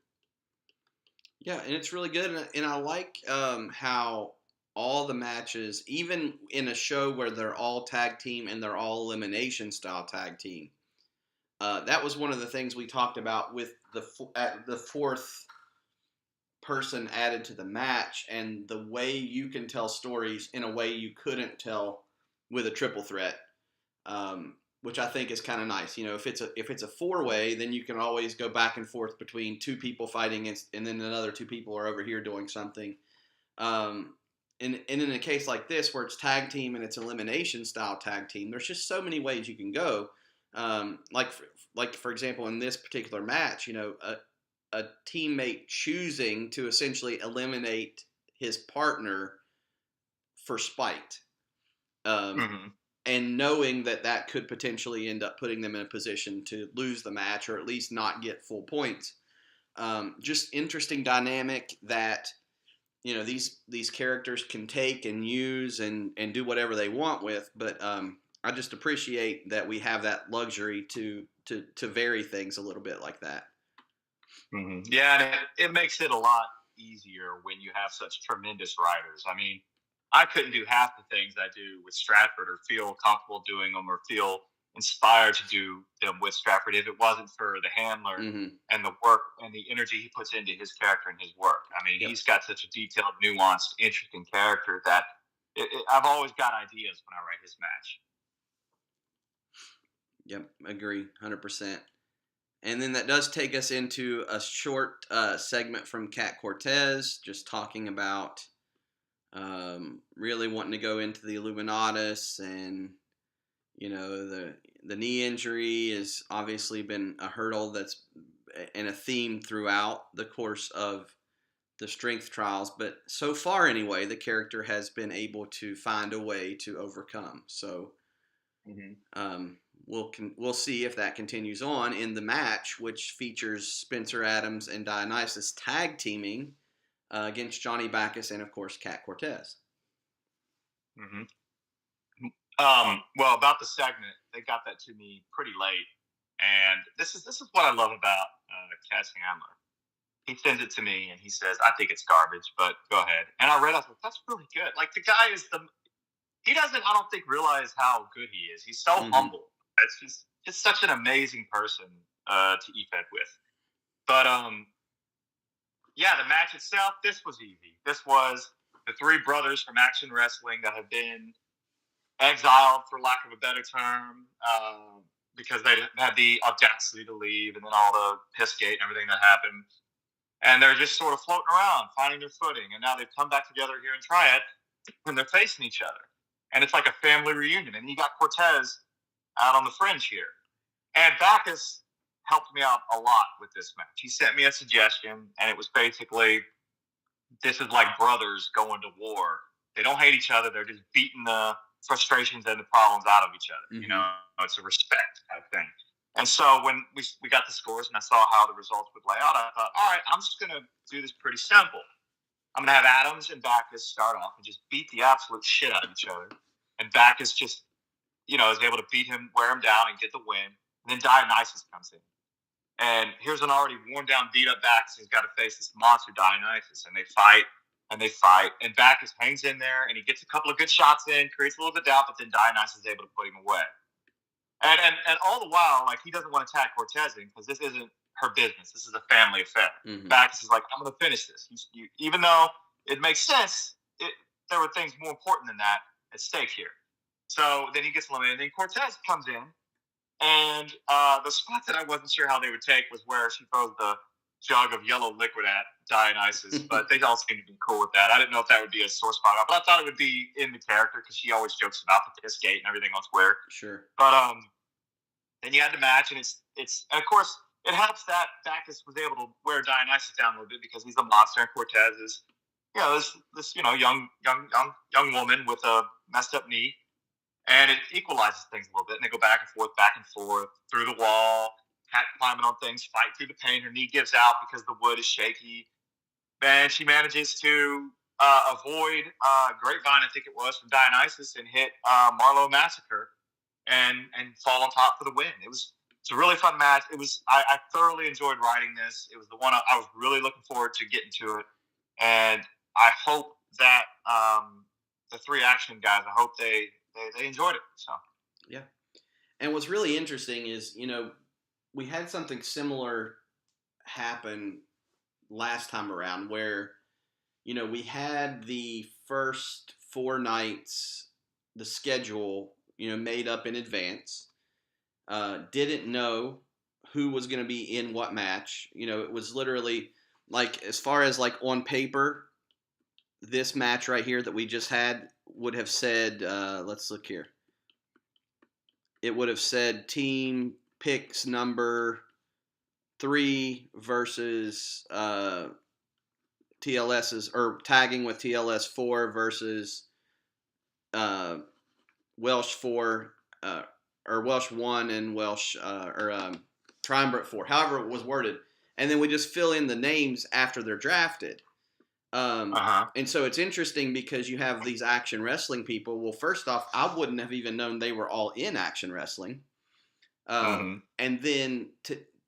Yeah, and it's really good, and I like how all the matches, even in a show where they're all tag team and they're all elimination style tag team, that was one of the things we talked about with the fourth person added to the match, and the way you can tell stories in a way you couldn't tell with a triple threat, which I think is kind of nice. If it's a 4-way, then you can always go back and forth between 2 people fighting, and then another 2 people are over here doing something. And in a case like this, where it's tag team and it's elimination style tag team, there's just so many ways you can go. like for example, in this particular match, a teammate choosing to essentially eliminate his partner for spite, Mm-hmm. and knowing that could potentially end up putting them in a position to lose the match or at least not get full points. Just interesting dynamic that these characters can take and use and do whatever they want with, but I just appreciate that we have that luxury to vary things a little bit like that. Mm-hmm. Yeah, and it makes it a lot easier when you have such tremendous writers. I mean, I couldn't do half the things I do with Stratford or feel comfortable doing them or feel inspired to do them with Stratford if it wasn't for the handler Mm-hmm. and the work and the energy he puts into his character and his work. I mean, Yep. he's got such a detailed, nuanced, interesting character that I've always got ideas when I write his match. Yep, agree, 100%. And then that does take us into a short segment from Cat Cortez, just talking about really wanting to go into the Illuminatus, and the knee injury has obviously been a hurdle that's and a theme throughout the course of the strength trials. But so far, anyway, the character has been able to find a way to overcome. So. Mm-hmm. We'll see if that continues on in the match, which features Spencer Adams and Dionysus tag teaming against Johnny Bacchus and, of course, Cat Cortez. Mm-hmm. Well, about the segment, they got that to me pretty late, and this is what I love about Cat's handler. He sends it to me, and he says, "I think it's garbage, but go ahead." And I read, I was like, "That's really good." Like, the guy he doesn't, I don't think, realize how good he is. He's so humble. It's just such an amazing person to e-fed with. But yeah, the match itself, this was easy. This was the three brothers from Action Wrestling that have been exiled, for lack of a better term, because they had the audacity to leave, and then all the pissgate and everything that happened. And they're just sort of floating around, finding their footing. And now they've come back together here in Triad, and they're facing each other. And it's like a family reunion. And you got Cortez out on the fringe here. And Bacchus helped me out a lot with this match. He sent me a suggestion, and it was basically, this is like brothers going to war. They don't hate each other. They're just beating the frustrations and the problems out of each other. Mm-hmm. It's a respect kind of thing. And so when we got the scores and I saw how the results would lay out, I thought, all right, I'm just going to do this pretty simple. I'm going to have Adams and Bacchus start off and just beat the absolute shit out of each other. And Bacchus just, is able to beat him, wear him down, and get the win. And then Dionysus comes in. And here's an already worn down, beat up Bacchus who's got to face this monster Dionysus. And they fight, and they fight. And Bacchus hangs in there, and he gets a couple of good shots in, creates a little bit of doubt, but then Dionysus is able to put him away. And all the while, like, he doesn't want to attack Cortez because this isn't her business. This is a family affair. Mm-hmm. Bacchus is like, I'm going to finish this. Even though it makes sense, there were things more important than that at stake here. So then he gets eliminated. And then Cortez comes in, and the spot that I wasn't sure how they would take was where she throws the jug of yellow liquid at Dionysus, but they all seem to be cool with that. I didn't know if that would be a sore spot, but I thought it would be in the character because she always jokes about the piss gate and everything else weird. Sure. But then you had the match, and it's and of course it helps that Bacchus was able to wear Dionysus down a little bit because he's a monster, and Cortez is this young woman with a messed up knee, and it equalizes things a little bit, and they go back and forth through the wall. Cat climbing on things, fight through the pain. Her knee gives out because the wood is shaky. Then she manages to avoid Grapevine, I think it was, from Dionysus and hit Marlowe Massacre and fall on top for the win. It's a really fun match. I thoroughly enjoyed writing this. It was the one I was really looking forward to getting to it. And I hope that the three Action guys, I hope they enjoyed it. So yeah. And what's really interesting is, we had something similar happen last time around where, we had the first 4 nights, the schedule, made up in advance. Didn't know who was going to be in what match. It was literally like, as far as like on paper, this match right here that we just had would have said, let's look here. it would have said team picks number 3 versus TLS's, or tagging with TLS 4 versus Welsh 4, or Welsh 1 and Welsh Triumvirate 4, however it was worded. And then we just fill in the names after they're drafted. And so it's interesting because you have these action wrestling people. Well, first off, I wouldn't have even known they were all in action wrestling. And then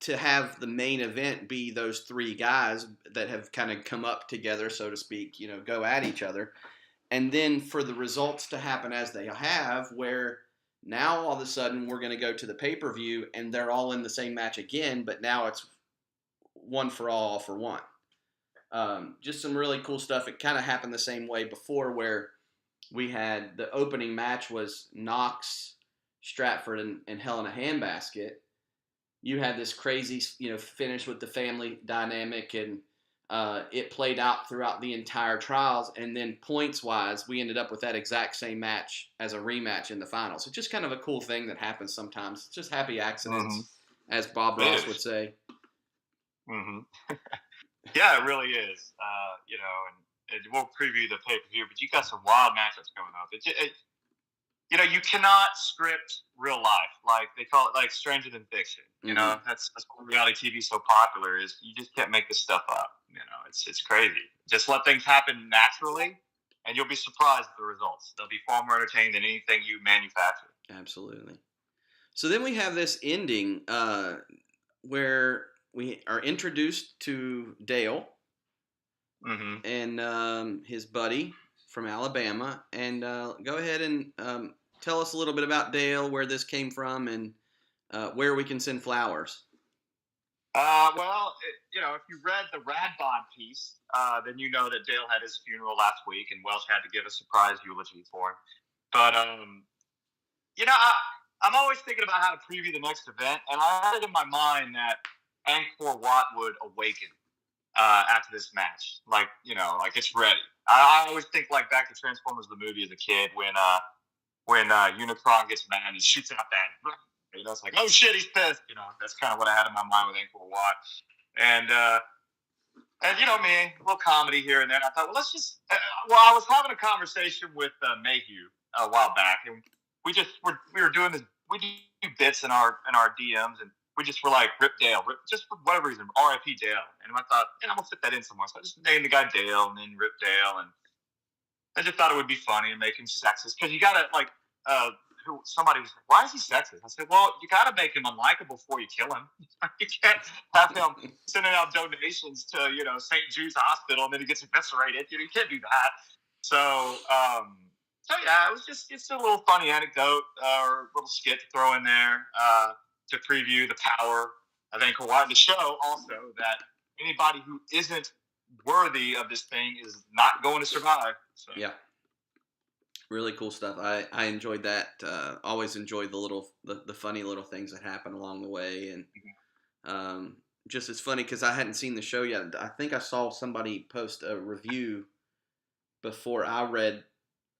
to have the main event be those 3 guys that have kind of come up together, so to speak, go at each other. And then for the results to happen as they have, where now all of a sudden we're going to go to the pay-per-view and they're all in the same match again, but now it's one for all for one. Just some really cool stuff. It kind of happened the same way before, where we had the opening match was Knox, Stratford, and Hell in a Handbasket. You had this crazy, finish with the family dynamic, and it played out throughout the entire trials. And then points-wise, we ended up with that exact same match as a rematch in the finals. It's just kind of a cool thing that happens sometimes. It's just happy accidents, as Bob Ross would say. Yeah, it really is. And we'll preview the pay-per-view, but you got some wild matchups coming up. You cannot script real life. Like they call it, like stranger than fiction. That's why reality TV is so popular. Is you just can't make this stuff up. It's crazy. Just let things happen naturally, and you'll be surprised at the results. They'll be far more entertaining than anything you manufacture. Absolutely. So then we have this ending where we are introduced to Dale and his buddy from Alabama. And go ahead and tell us a little bit about Dale, where this came from, and where we can send flowers. If you read the Radbod piece, then you know that Dale had his funeral last week, and Welsh had to give a surprise eulogy for him. But, I'm always thinking about how to preview the next event, and I had it in my mind that Angkor Wat would awaken after this match. Like it's ready. I always think back to Transformers the movie as a kid when Unicron gets mad and he shoots out that. It's like, oh shit, he's pissed. That's kind of what I had in my mind with Angkor Wat. And me, a little comedy here and there. And I thought, well, let's just. I was having a conversation with Mayhew a while back, and we were doing this. We do bits in our DMs, and we just were like, Rip Dale, just for whatever reason, R.I.P. Dale. And I thought, I'm gonna fit that in somewhere. So I just named the guy Dale, and then Rip Dale, and I just thought it would be funny and make him sexist, because you gotta somebody was like, why is he sexist? I said, well, you got to make him unlikable before you kill him. You can't have him sending out donations to, St. Jude's Hospital and then he gets eviscerated. You can't do that. So yeah, it was just a little funny anecdote or a little skit to throw in there to preview the power of Angkor Wat. The show also that anybody who isn't worthy of this thing is not going to survive. So. Yeah. Really cool stuff. I enjoyed that. Always enjoyed the funny little things that happen along the way, and just as funny because I hadn't seen the show yet. I think I saw somebody post a review before I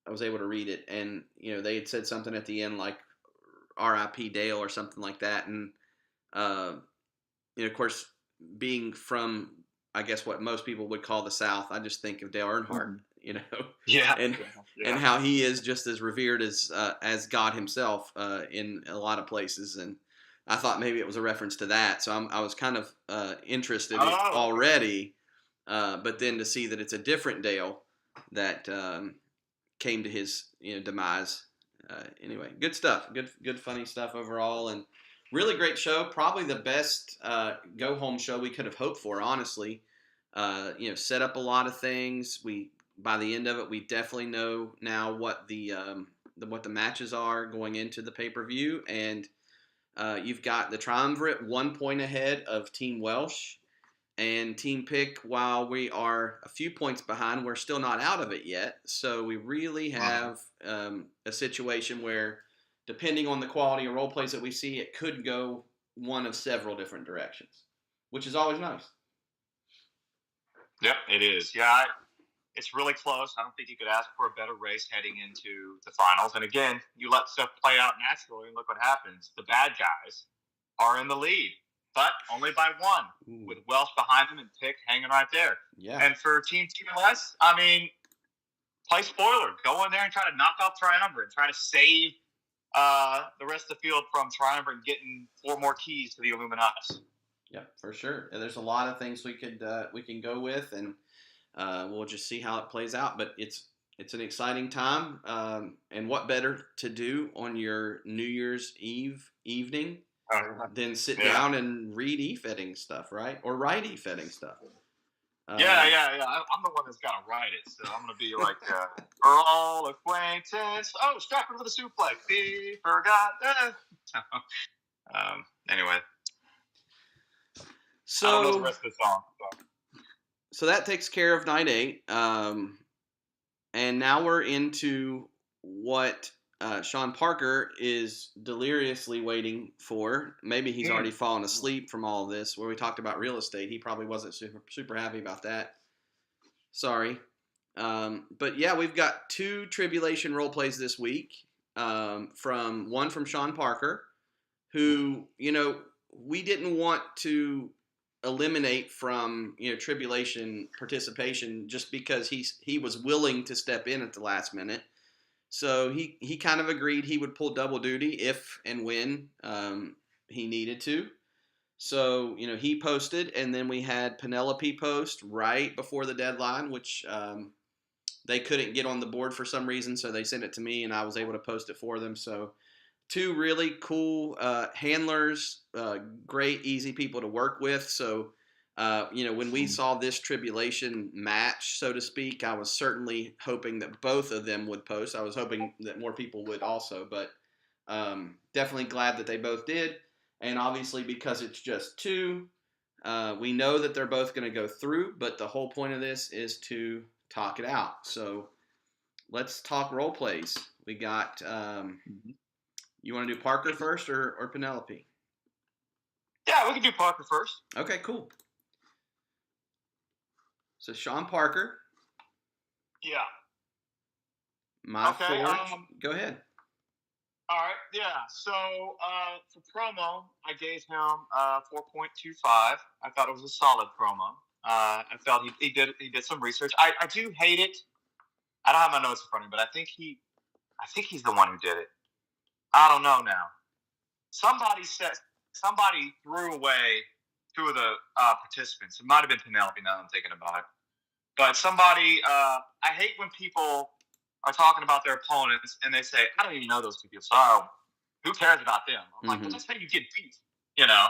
was able to read it, and they had said something at the end like "R.I.P. Dale" or something like that, and of course, being from I guess what most people would call the South, I just think of Dale Earnhardt. Yeah, and how he is just as revered as God himself in a lot of places, and I thought maybe it was a reference to that, so I was kind of interested already, but then to see that it's a different Dale that came to his demise. Anyway, good stuff, good funny stuff overall, and really great show. Probably the best go home show we could have hoped for, honestly. Set up a lot of things. By the end of it, we definitely know now what the matches are going into the pay-per-view, and you've got the Triumvirate 1 point ahead of Team Welsh, and Team Pick, while we are a few points behind, we're still not out of it yet. So we really have a situation where, depending on the quality of role plays that we see, it could go one of several different directions, which is always nice. Yep, it is. Yeah. It's really close. I don't think you could ask for a better race heading into the finals. And again, you let stuff play out naturally, and look what happens. The bad guys are in the lead, but only by one, with Welsh behind them and Pick hanging right there. Yeah. And for Team TLS, I mean, play spoiler. Go in there and try to knock off Triumvirate. Try to save the rest of the field from Triumvirate getting 4 more keys to the Illuminatus. Yeah, for sure. And there's a lot of things we can go with, and we'll just see how it plays out. But it's an exciting time, and what better to do on your New Year's Eve evening than sit down and read e-fetting stuff, right? Or write e-fetting stuff. Yeah. I'm the one that's got to write it, so I'm going to be like, for all acquaintance. Oh, Stratford with a suplex. Be forgotten. Anyway. So, I don't know the rest of the song. So that takes care of night 8. And now we're into what Sean Parker is deliriously waiting for. Maybe he's already fallen asleep from all of this. Where we talked about real estate, he probably wasn't super happy about that. Sorry. But yeah, we've got 2 Tribulation role plays this week. From Sean Parker, who, we didn't want to eliminate from Tribulation participation just because he was willing to step in at the last minute. So he kind of agreed he would pull double duty if and when he needed to. So he posted, and then we had Penelope post right before the deadline, which they couldn't get on the board for some reason, so they sent it to me and I was able to post it for them. So 2 really cool handlers, great, easy people to work with. So, when we saw this Tribulation match, so to speak, I was certainly hoping that both of them would post. I was hoping that more people would also, but definitely glad that they both did. And obviously, because it's just 2, we know that they're both going to go through, but the whole point of this is to talk it out. So let's talk role plays. We got... You want to do Parker first or Penelope? Yeah, we can do Parker first. Okay, cool. So Sean Parker. Yeah. My Forge. Go ahead. All right. Yeah. So for promo, I gave him 4.25. I thought it was a solid promo. I felt he did some research. I do hate it. I don't have my notes in front of me, but I think he's the one who did it. I don't know now. Somebody threw away 2 of the participants. It might have been Penelope now I'm thinking about it. But somebody, I hate when people are talking about their opponents and they say, I don't even know those 2 people, so who cares about them? I'm like, well, that's how you get beat, And now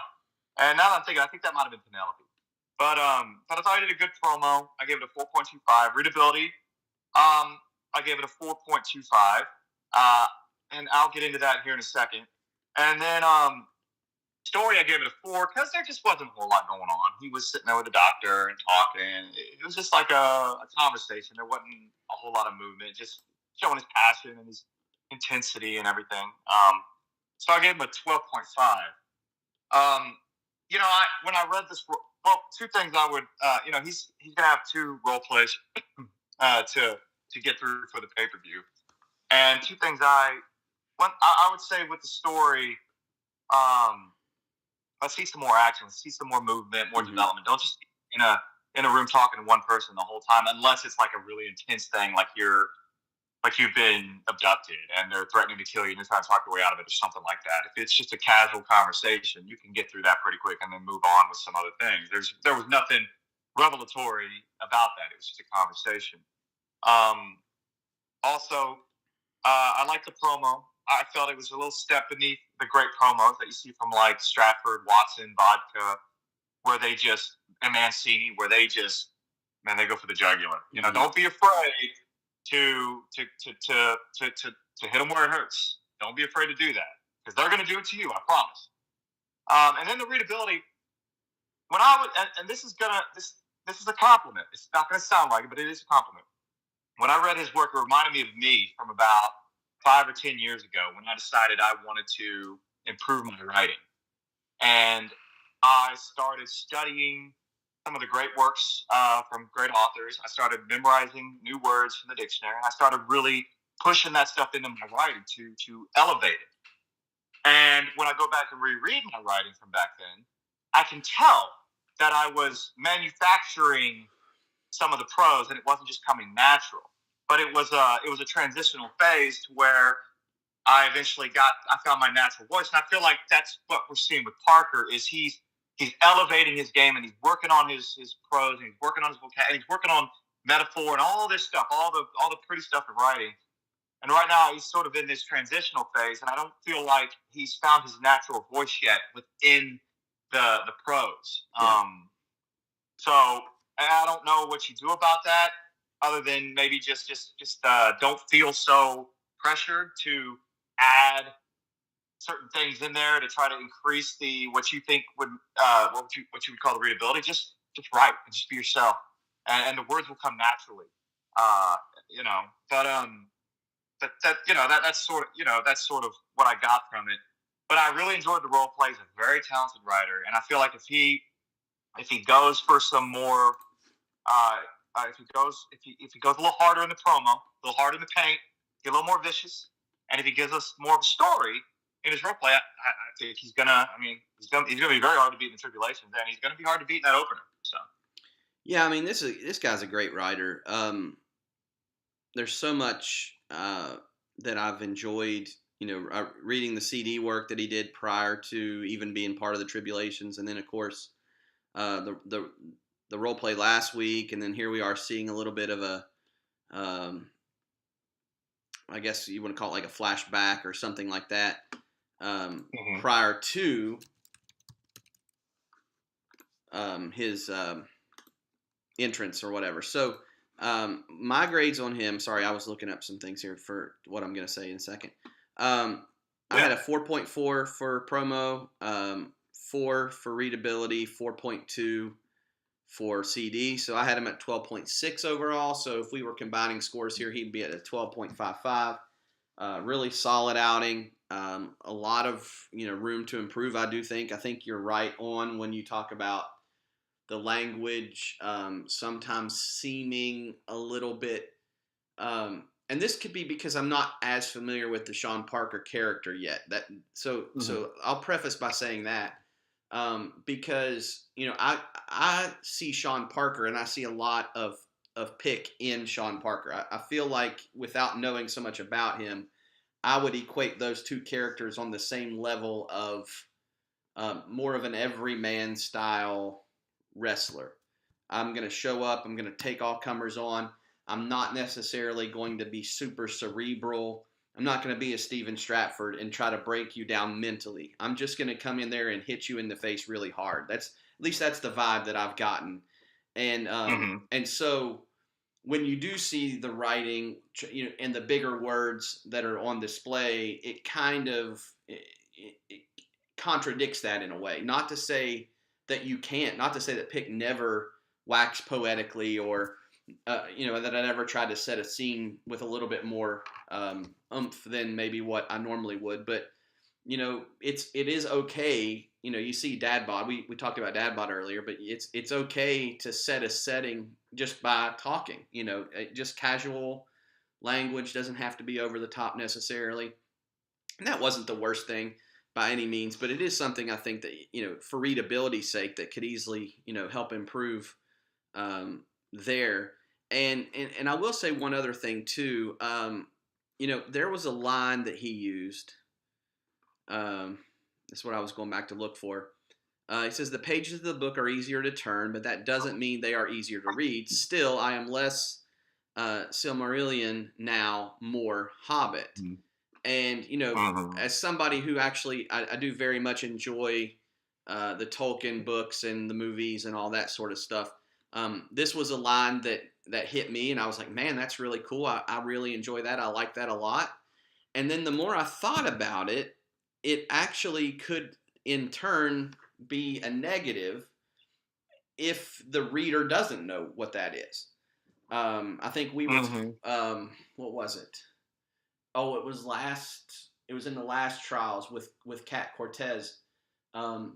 that I'm thinking, I think that might have been Penelope. But I thought he did a good promo. I gave it a 4.25. Readability, I gave it a 4.25. And I'll get into that here in a second. And then story, I gave it a 4 because there just wasn't a whole lot going on. He was sitting there with the doctor and talking. It was just like a conversation. There wasn't a whole lot of movement, just showing his passion and his intensity and everything. So I gave him a 12.5. When I read this, 2 things I would, he's going to have 2 role plays to get through for the pay-per-view. And 2 things I would say with the story, let's see some more action, let's see some more movement, more development. Don't just be in a room talking to one person the whole time, unless it's like a really intense thing, like you've been abducted and they're threatening to kill you and you're trying to talk your way out of it or something like that. If it's just a casual conversation, you can get through that pretty quick and then move on with some other things. There was nothing revelatory about that. It was just a conversation. Also, I like the promo. I felt it was a little step beneath the great promos that you see from like Stratford, Watson, Vodka, where they just, and Mancini, where they just, man, they go for the jugular. Don't be afraid to hit them where it hurts. Don't be afraid to do that because they're going to do it to you. I promise. And then the readability. When I would, and this is a compliment. It's not going to sound like it, but it is a compliment. When I read his work, it reminded me of me from about 5 or 10 years ago when I decided I wanted to improve my writing. And I started studying some of the great works from great authors. I started memorizing new words from the dictionary. And I started really pushing that stuff into my writing to elevate it. And when I go back and reread my writing from back then, I can tell that I was manufacturing some of the prose, and it wasn't just coming natural. But it was a transitional phase to where I found my natural voice, and I feel like that's what we're seeing with Parker is he's elevating his game, and he's working on his prose, and he's working on his vocabulary, and he's working on metaphor and all this stuff, all the pretty stuff of writing. And right now he's sort of in this transitional phase, and I don't feel like he's found his natural voice yet within the prose. Yeah. So I don't know what you do about that, other than maybe just don't feel so pressured to add certain things in there to try to increase the what you think would what you would call the readability. Just write and just be yourself, and the words will come naturally. Uh, you know, but that that's sort of what I got from it. But I really enjoyed the role play. He's a very talented writer, and I feel like if he goes for some more, if he goes a little harder in the promo, a little harder in the paint, get a little more vicious, and if he gives us more of a story in his role play, I think he's gonna. I mean, he's gonna be very hard to beat in the tribulations, and he's gonna be hard to beat in that opener. So. Yeah, I mean, this guy's a great writer. There's so much that I've enjoyed. You know, reading the CD work that he did prior to even being part of the Tribulations, and then of course the role play last week, and then here we are seeing a little bit of a, I guess you want to call it like a flashback or something like that, prior to his entrance or whatever. So my grades on him. Sorry, I was looking up some things here for what I'm going to say in a second. I had a 4.4 for promo, 4 for readability, 4.2 for CD. So I had him at 12.6 overall. So if we were combining scores here, he'd be at a 12.55. Really solid outing. A lot of room to improve. I do think. I think you're right on when you talk about the language sometimes seeming a little bit. And this could be because I'm not as familiar with the Sean Parker character yet. So I'll preface by saying that because I see Sean Parker and I see a lot of pick in Sean Parker. I feel like without knowing so much about him, I would equate those two characters on the same level of more of an everyman style wrestler. I'm going to show up. I'm going to take all comers on. I'm not necessarily going to be super cerebral. I'm not going to be a Steven Stratford and try to break you down mentally. I'm just going to come in there and hit you in the face really hard. That's the vibe that I've gotten. And and so when you do see the writing, and the bigger words that are on display, it kind of it contradicts that in a way. Not to say that you can't. Not to say that Pick never waxed poetically or that I never tried to set a scene with a little bit more oomph than maybe what I normally would. But it is okay. You see dad bod. We talked about dad bod earlier, but it's okay to set a setting just by talking. Just casual language doesn't have to be over the top necessarily. And that wasn't the worst thing by any means, but it is something I think that for readability's sake that could easily help improve there. And I will say one other thing too. There was a line that he used. That's what I was going back to look for. He says, the pages of the book are easier to turn, but that doesn't mean they are easier to read. Still, I am less Silmarillion now, more Hobbit. Mm-hmm. And, as somebody who actually, I do very much enjoy the Tolkien books and the movies and all that sort of stuff. This was a line that hit me, and I was like, man, that's really cool. I really enjoy that. I like that a lot. And then the more I thought about it, it actually could, in turn, be a negative if the reader doesn't know what that is. I think we were, what was it? Oh, it was in the last trials with Cat Cortez.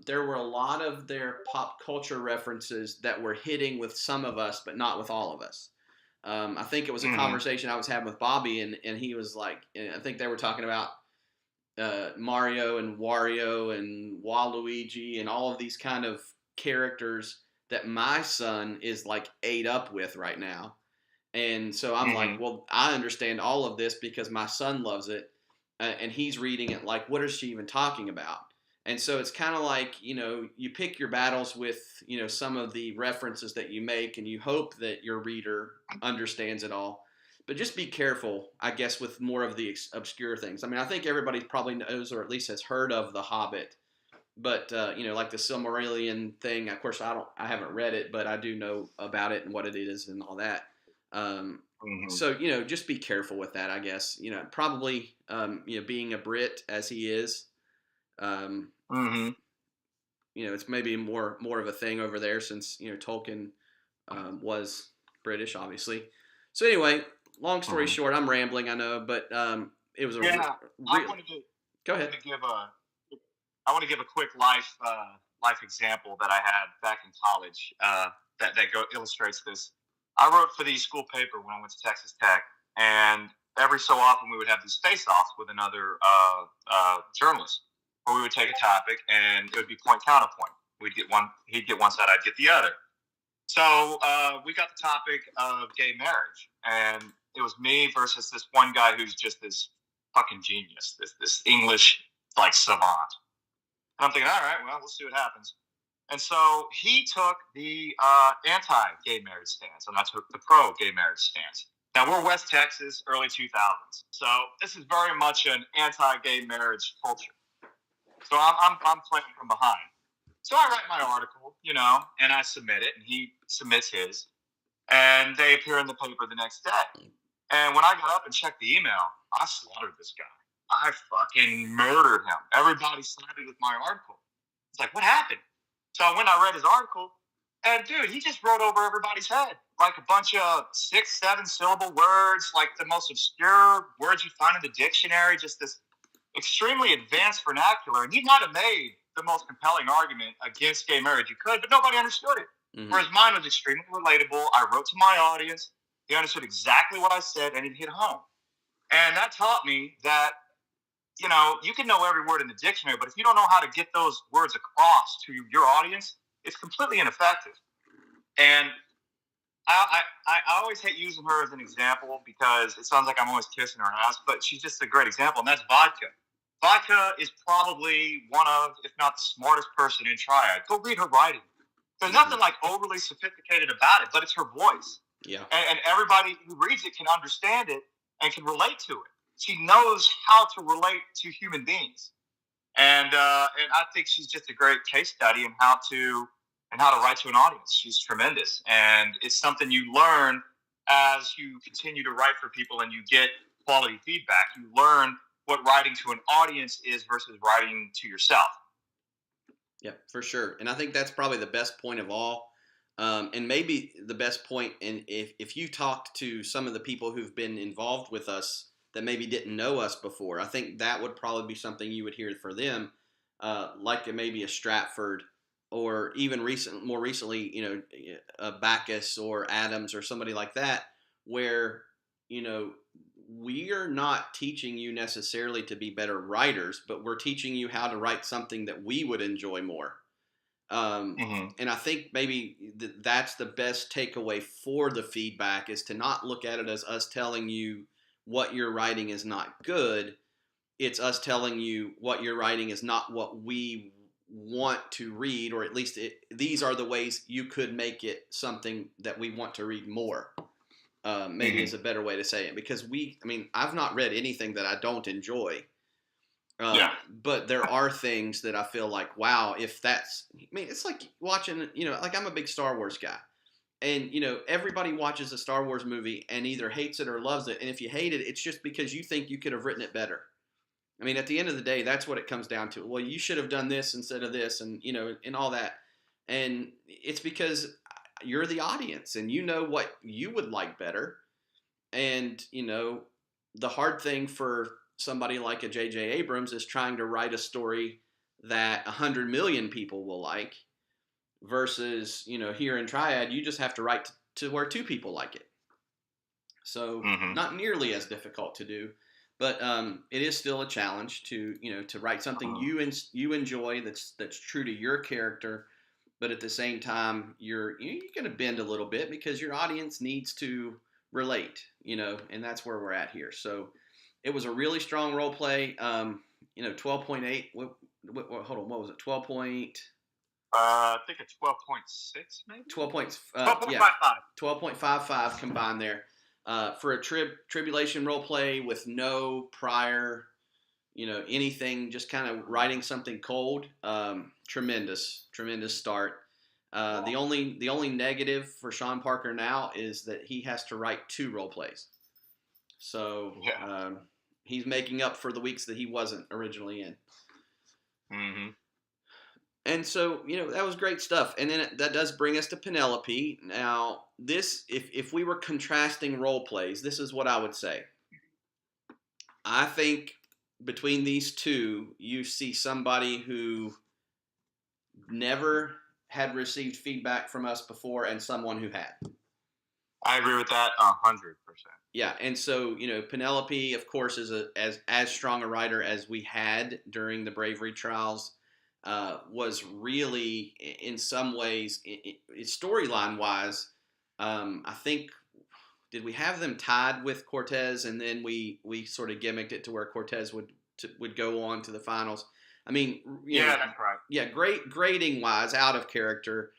there were a lot of their pop culture references that were hitting with some of us, but not with all of us. I think it was a Mm-hmm. conversation I was having with Bobby, and he was like, I think they were talking about Mario and Wario and Waluigi and all of these kind of characters that my son is like ate up with right now. And so I'm like, Mm-hmm. well, I understand all of this because my son loves it, and he's reading it like, what is she even talking about? And so it's kind of like, you pick your battles with, some of the references that you make, and you hope that your reader understands it all. But just be careful, I guess, with more of the obscure things. I mean, I think everybody probably knows or at least has heard of The Hobbit, but like the Silmarillion thing. Of course, I haven't read it, but I do know about it and what it is and all that. Um, Mm-hmm. so just be careful with that. I guess probably being a Brit as he is, um, Mm-hmm. it's maybe more of a thing over there since Tolkien was British, obviously. So anyway, long story Mm-hmm. short, I'm rambling, I know, but it was a Yeah, I real. wanted to, Go I ahead. want to give a I want to give a quick life example that I had back in college illustrates this. I wrote for the school paper when I went to Texas Tech, and every so often we would have these face-offs with another journalist, where we would take a topic and it would be point counterpoint. We'd get one, he'd get one side, I'd get the other. So we got the topic of gay marriage, and it was me versus this one guy who's just this fucking genius, this English like savant. And I'm thinking, all right, well, we'll see what happens. And so he took the anti-gay marriage stance, and I took the pro-gay marriage stance. Now we're West Texas, early 2000s, so this is very much an anti-gay marriage culture. So I'm playing from behind. So I write my article, and I submit it, and he submits his, and they appear in the paper the next day. And when I got up and checked the email, I slaughtered this guy. I fucking murdered him. Everybody sided with my article. It's like, what happened? So I went and I read his article, and dude, he just wrote over everybody's head. Like a bunch of 6, 7 syllable words, like the most obscure words you find in the dictionary, just this extremely advanced vernacular. And he might have made the most compelling argument against gay marriage you could, but nobody understood it. Mm-hmm. Whereas mine was extremely relatable. I wrote to my audience. He understood exactly what I said, and it hit home. And that taught me that, you can know every word in the dictionary, but if you don't know how to get those words across to your audience, it's completely ineffective. And I always hate using her as an example because it sounds like I'm always kissing her ass, but she's just a great example, and that's vodka. Vodka is probably one of, if not the smartest person in Triad. Go read her writing. There's nothing like overly sophisticated about it, but it's her voice. Yeah. And everybody who reads it can understand it and can relate to it. She knows how to relate to human beings, and I think she's just a great case study in how to write to an audience. She's tremendous, and it's something you learn as you continue to write for people and you get quality feedback. You learn what writing to an audience is versus writing to yourself. Yeah, for sure. And I think that's probably the best point of all. And maybe the best point, and if you talked to some of the people who've been involved with us that maybe didn't know us before, I think that would probably be something you would hear for them, like maybe a Stratford, or even more recently, a Bacchus or Adams or somebody like that, where we are not teaching you necessarily to be better writers, but we're teaching you how to write something that we would enjoy more. And I think maybe that's the best takeaway for the feedback, is to not look at it as us telling you what you're writing is not good. It's us telling you what you're writing is not what we want to read, or at least these are the ways you could make it something that we want to read more. Maybe is a better way to say it, because I've not read anything that I don't enjoy. But there are things that I feel like, wow, it's like watching, like I'm a big Star Wars guy, and everybody watches a Star Wars movie and either hates it or loves it, and if you hate it, it's just because you think you could have written it better. I mean, at the end of the day, that's what it comes down to. Well, you should have done this instead of this, and and all that, and it's because you're the audience and you know what you would like better. And the hard thing for somebody like a J.J. Abrams is trying to write a story that 100 million people will like, versus, here in Triad, you just have to write to where 2 people like it. So not nearly as difficult to do, but it is still a challenge to write something you enjoy that's true to your character, but at the same time you're going to bend a little bit because your audience needs to relate, and that's where we're at here. So it was a really strong role play. 12.8. Hold on, what was it? 12 point. I think it's 12.6, maybe. 12.55 combined there. For a tribulation role play with no prior, anything, just kind of writing something cold. Tremendous start. The only negative for Sean Parker now is that he has to write 2 role plays. So he's making up for the weeks that he wasn't originally in. Mm-hmm. And so, that was great stuff. And then that does bring us to Penelope. Now, this, if we were contrasting role plays, this is what I would say. I think between these two, you see somebody who never had received feedback from us before and someone who had. I agree with that 100%. Yeah, and so, Penelope, of course, is as strong a writer as we had during the Bravery trials. Was really, in some ways, storyline wise, I think, did we have them tied with Cortez, and then we sort of gimmicked it to where Cortez would go on to the finals. I mean, that's right. Yeah, great grading wise, out of character,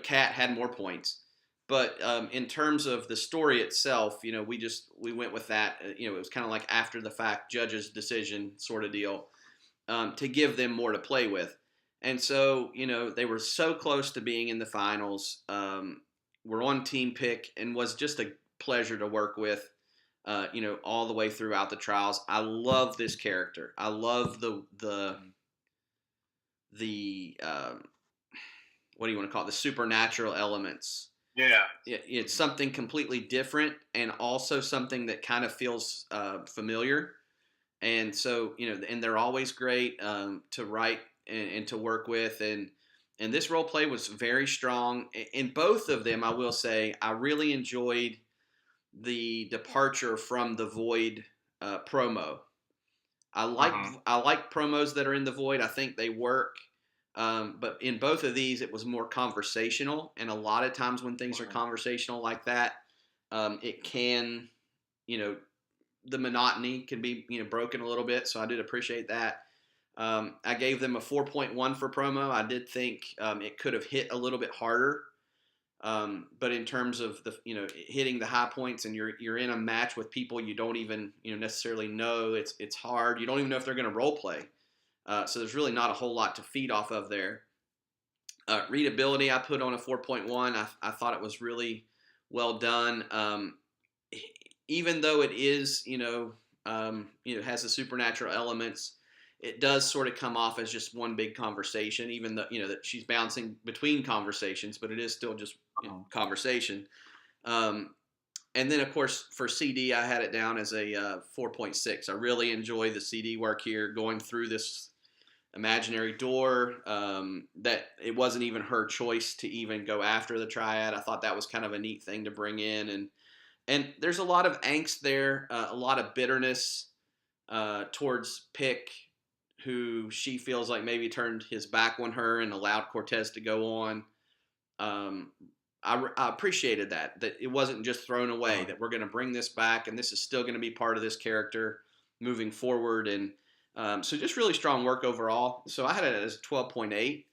Kat had more points, but in terms of the story itself, we went with that. It was kind of like after the fact judge's decision sort of deal, to give them more to play with. And so, they were so close to being in the finals. We're on team pick, and was just a pleasure to work with, all the way throughout the trials. I love this character. I love the what do you want to call it? The supernatural elements. Yeah. It's something completely different, and also something that kind of feels familiar. And so, and they're always great to write and to work with. And this role play was very strong. In both of them, I will say, I really enjoyed the departure from the Void promo. I like promos that are in the Void. I think they work. But in both of these, it was more conversational. And a lot of times when things are conversational like that, it can, the monotony can be, broken a little bit. So I did appreciate that. I gave them a 4.1 for promo. I did think it could have hit a little bit harder. But in terms of the, hitting the high points, and you're in a match with people you don't even, necessarily know, it's hard. You don't even know if they're going to role play. So there's really not a whole lot to feed off of there. Readability, I put on a 4.1. I thought it was really well done. Even though it is, has the supernatural elements, it does sort of come off as just one big conversation, even though, that she's bouncing between conversations, but it is still just conversation. And then, of course, for CD, I had it down as a 4.6. I really enjoy the CD work here, going through this imaginary door, that it wasn't even her choice to even go after the triad. I thought that was kind of a neat thing to bring in. And there's a lot of angst there, a lot of bitterness towards Pick, who she feels like maybe turned his back on her and allowed Cortez to go on. I appreciated that it wasn't just thrown away, that we're going to bring this back, and this is still going to be part of this character moving forward. And so just really strong work overall. So I had it as 12.8,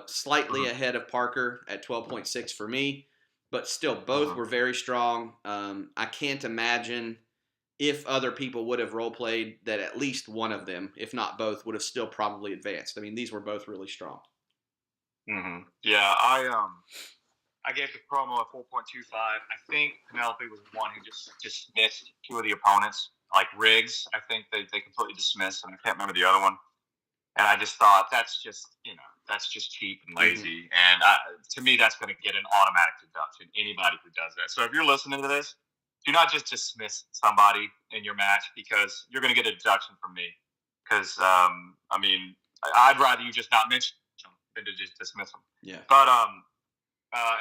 slightly ahead of Parker at 12.6 for me, but still both were very strong. I can't imagine if other people would have role played that at least one of them, if not both, would have still probably advanced. I mean, these were both really strong. Mm-hmm. Yeah, I gave the promo a 4.25. I think Penelope was the one who just dismissed 2 of the opponents, like Riggs. I think they completely dismissed, and I can't remember the other one. And I just thought that's just cheap and lazy. And to me, that's going to get an automatic deduction. Anybody who does that. So if you're listening to this, do not just dismiss somebody in your match, because you're going to get a deduction from me. Because I'd rather you just not mention them than to just dismiss them. Yeah. But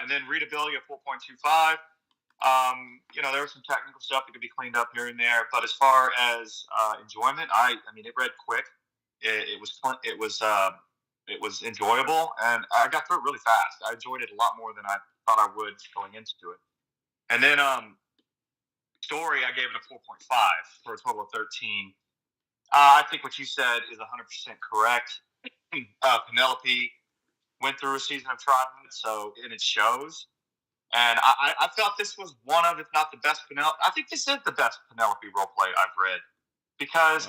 and then readability of 4.25. There was some technical stuff that could be cleaned up here and there, but as far as enjoyment, I mean, it read quick. It was enjoyable, and I got through it really fast. I enjoyed it a lot more than I thought I would going into it. And then story, I gave it a 4.5 for a total of 13. I think what you said is 100% correct. Penelope went through a season of TRIAD, and it shows. And I felt this was one of, if not the best Penelope. I think this is the best Penelope roleplay I've read, because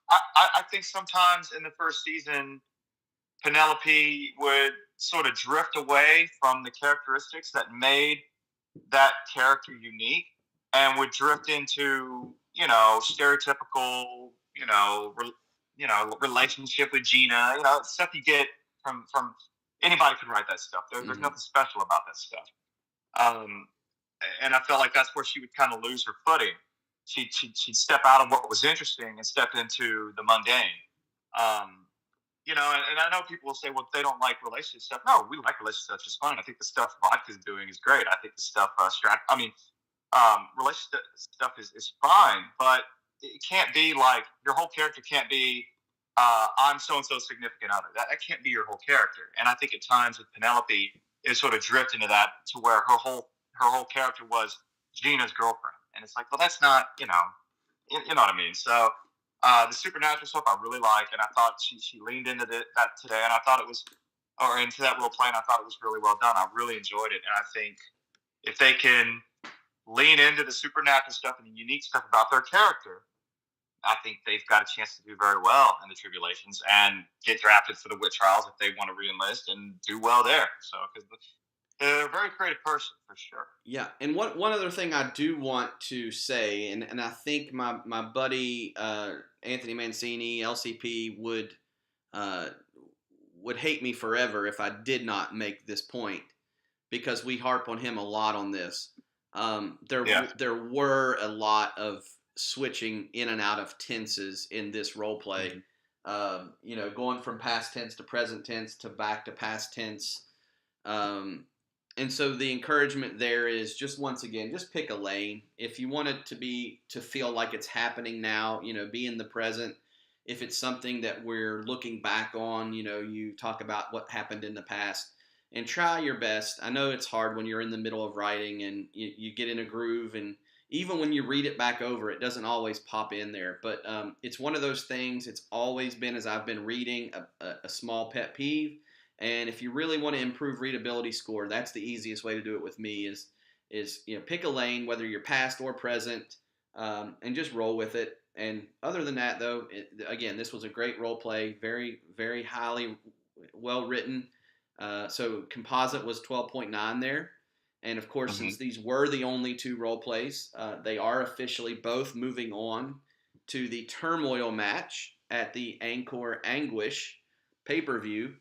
I think sometimes in the first season, Penelope would sort of drift away from the characteristics that made that character unique, and would drift into stereotypical relationship with Gina, stuff you get from anybody could write that stuff. There's nothing special about that stuff. And I felt like that's where she would kind of lose her footing. She'd step out of what was interesting and step into the mundane. And I know people will say, well, they don't like relationship stuff. No, we like relationship stuff just fine. I think the stuff Vodka's doing is great. I think the stuff relationship stuff is fine, but it can't be like, your whole character can't be I'm so-and-so significant other. That can't be your whole character. And I think at times with Penelope, it sort of drift into that, to where her whole character was Gina's girlfriend. And it's like, well, that's not, you know what I mean? So the supernatural stuff I really like, and I thought she leaned into that today, and I thought it was, or into that role play, and I thought it was really well done. I really enjoyed it, and I think if they can lean into the supernatural stuff and the unique stuff about their character, I think they've got a chance to do very well in the Tribulations and get drafted for the Wit Trials if they want to re-enlist and do well there. So, because they're a very creative person, for sure. Yeah, and one other thing I do want to say, and I think my buddy Anthony Mancini, LCP, would hate me forever if I did not make this point, because we harp on him a lot on this. There were a lot of switching in and out of tenses in this role play. Mm-hmm. Going from past tense to present tense to back to past tense. And so the encouragement there is just, once again, just pick a lane. If you want it to feel like it's happening now, be in the present. If it's something that we're looking back on, you talk about what happened in the past and try your best. I know it's hard when you're in the middle of writing and you get in a groove, and even when you read it back over, it doesn't always pop in there. But it's one of those things. It's always been, as I've been reading, a small pet peeve. And if you really want to improve readability score, that's the easiest way to do it with me is pick a lane, whether you're past or present, and just roll with it. And other than that, though, again, this was a great role play, very, very highly well written. So composite was 12.9 there. And of course, since these were the only two role plays, they are officially both moving on to the Turmoil match at the Angkor Anguish pay-per-view.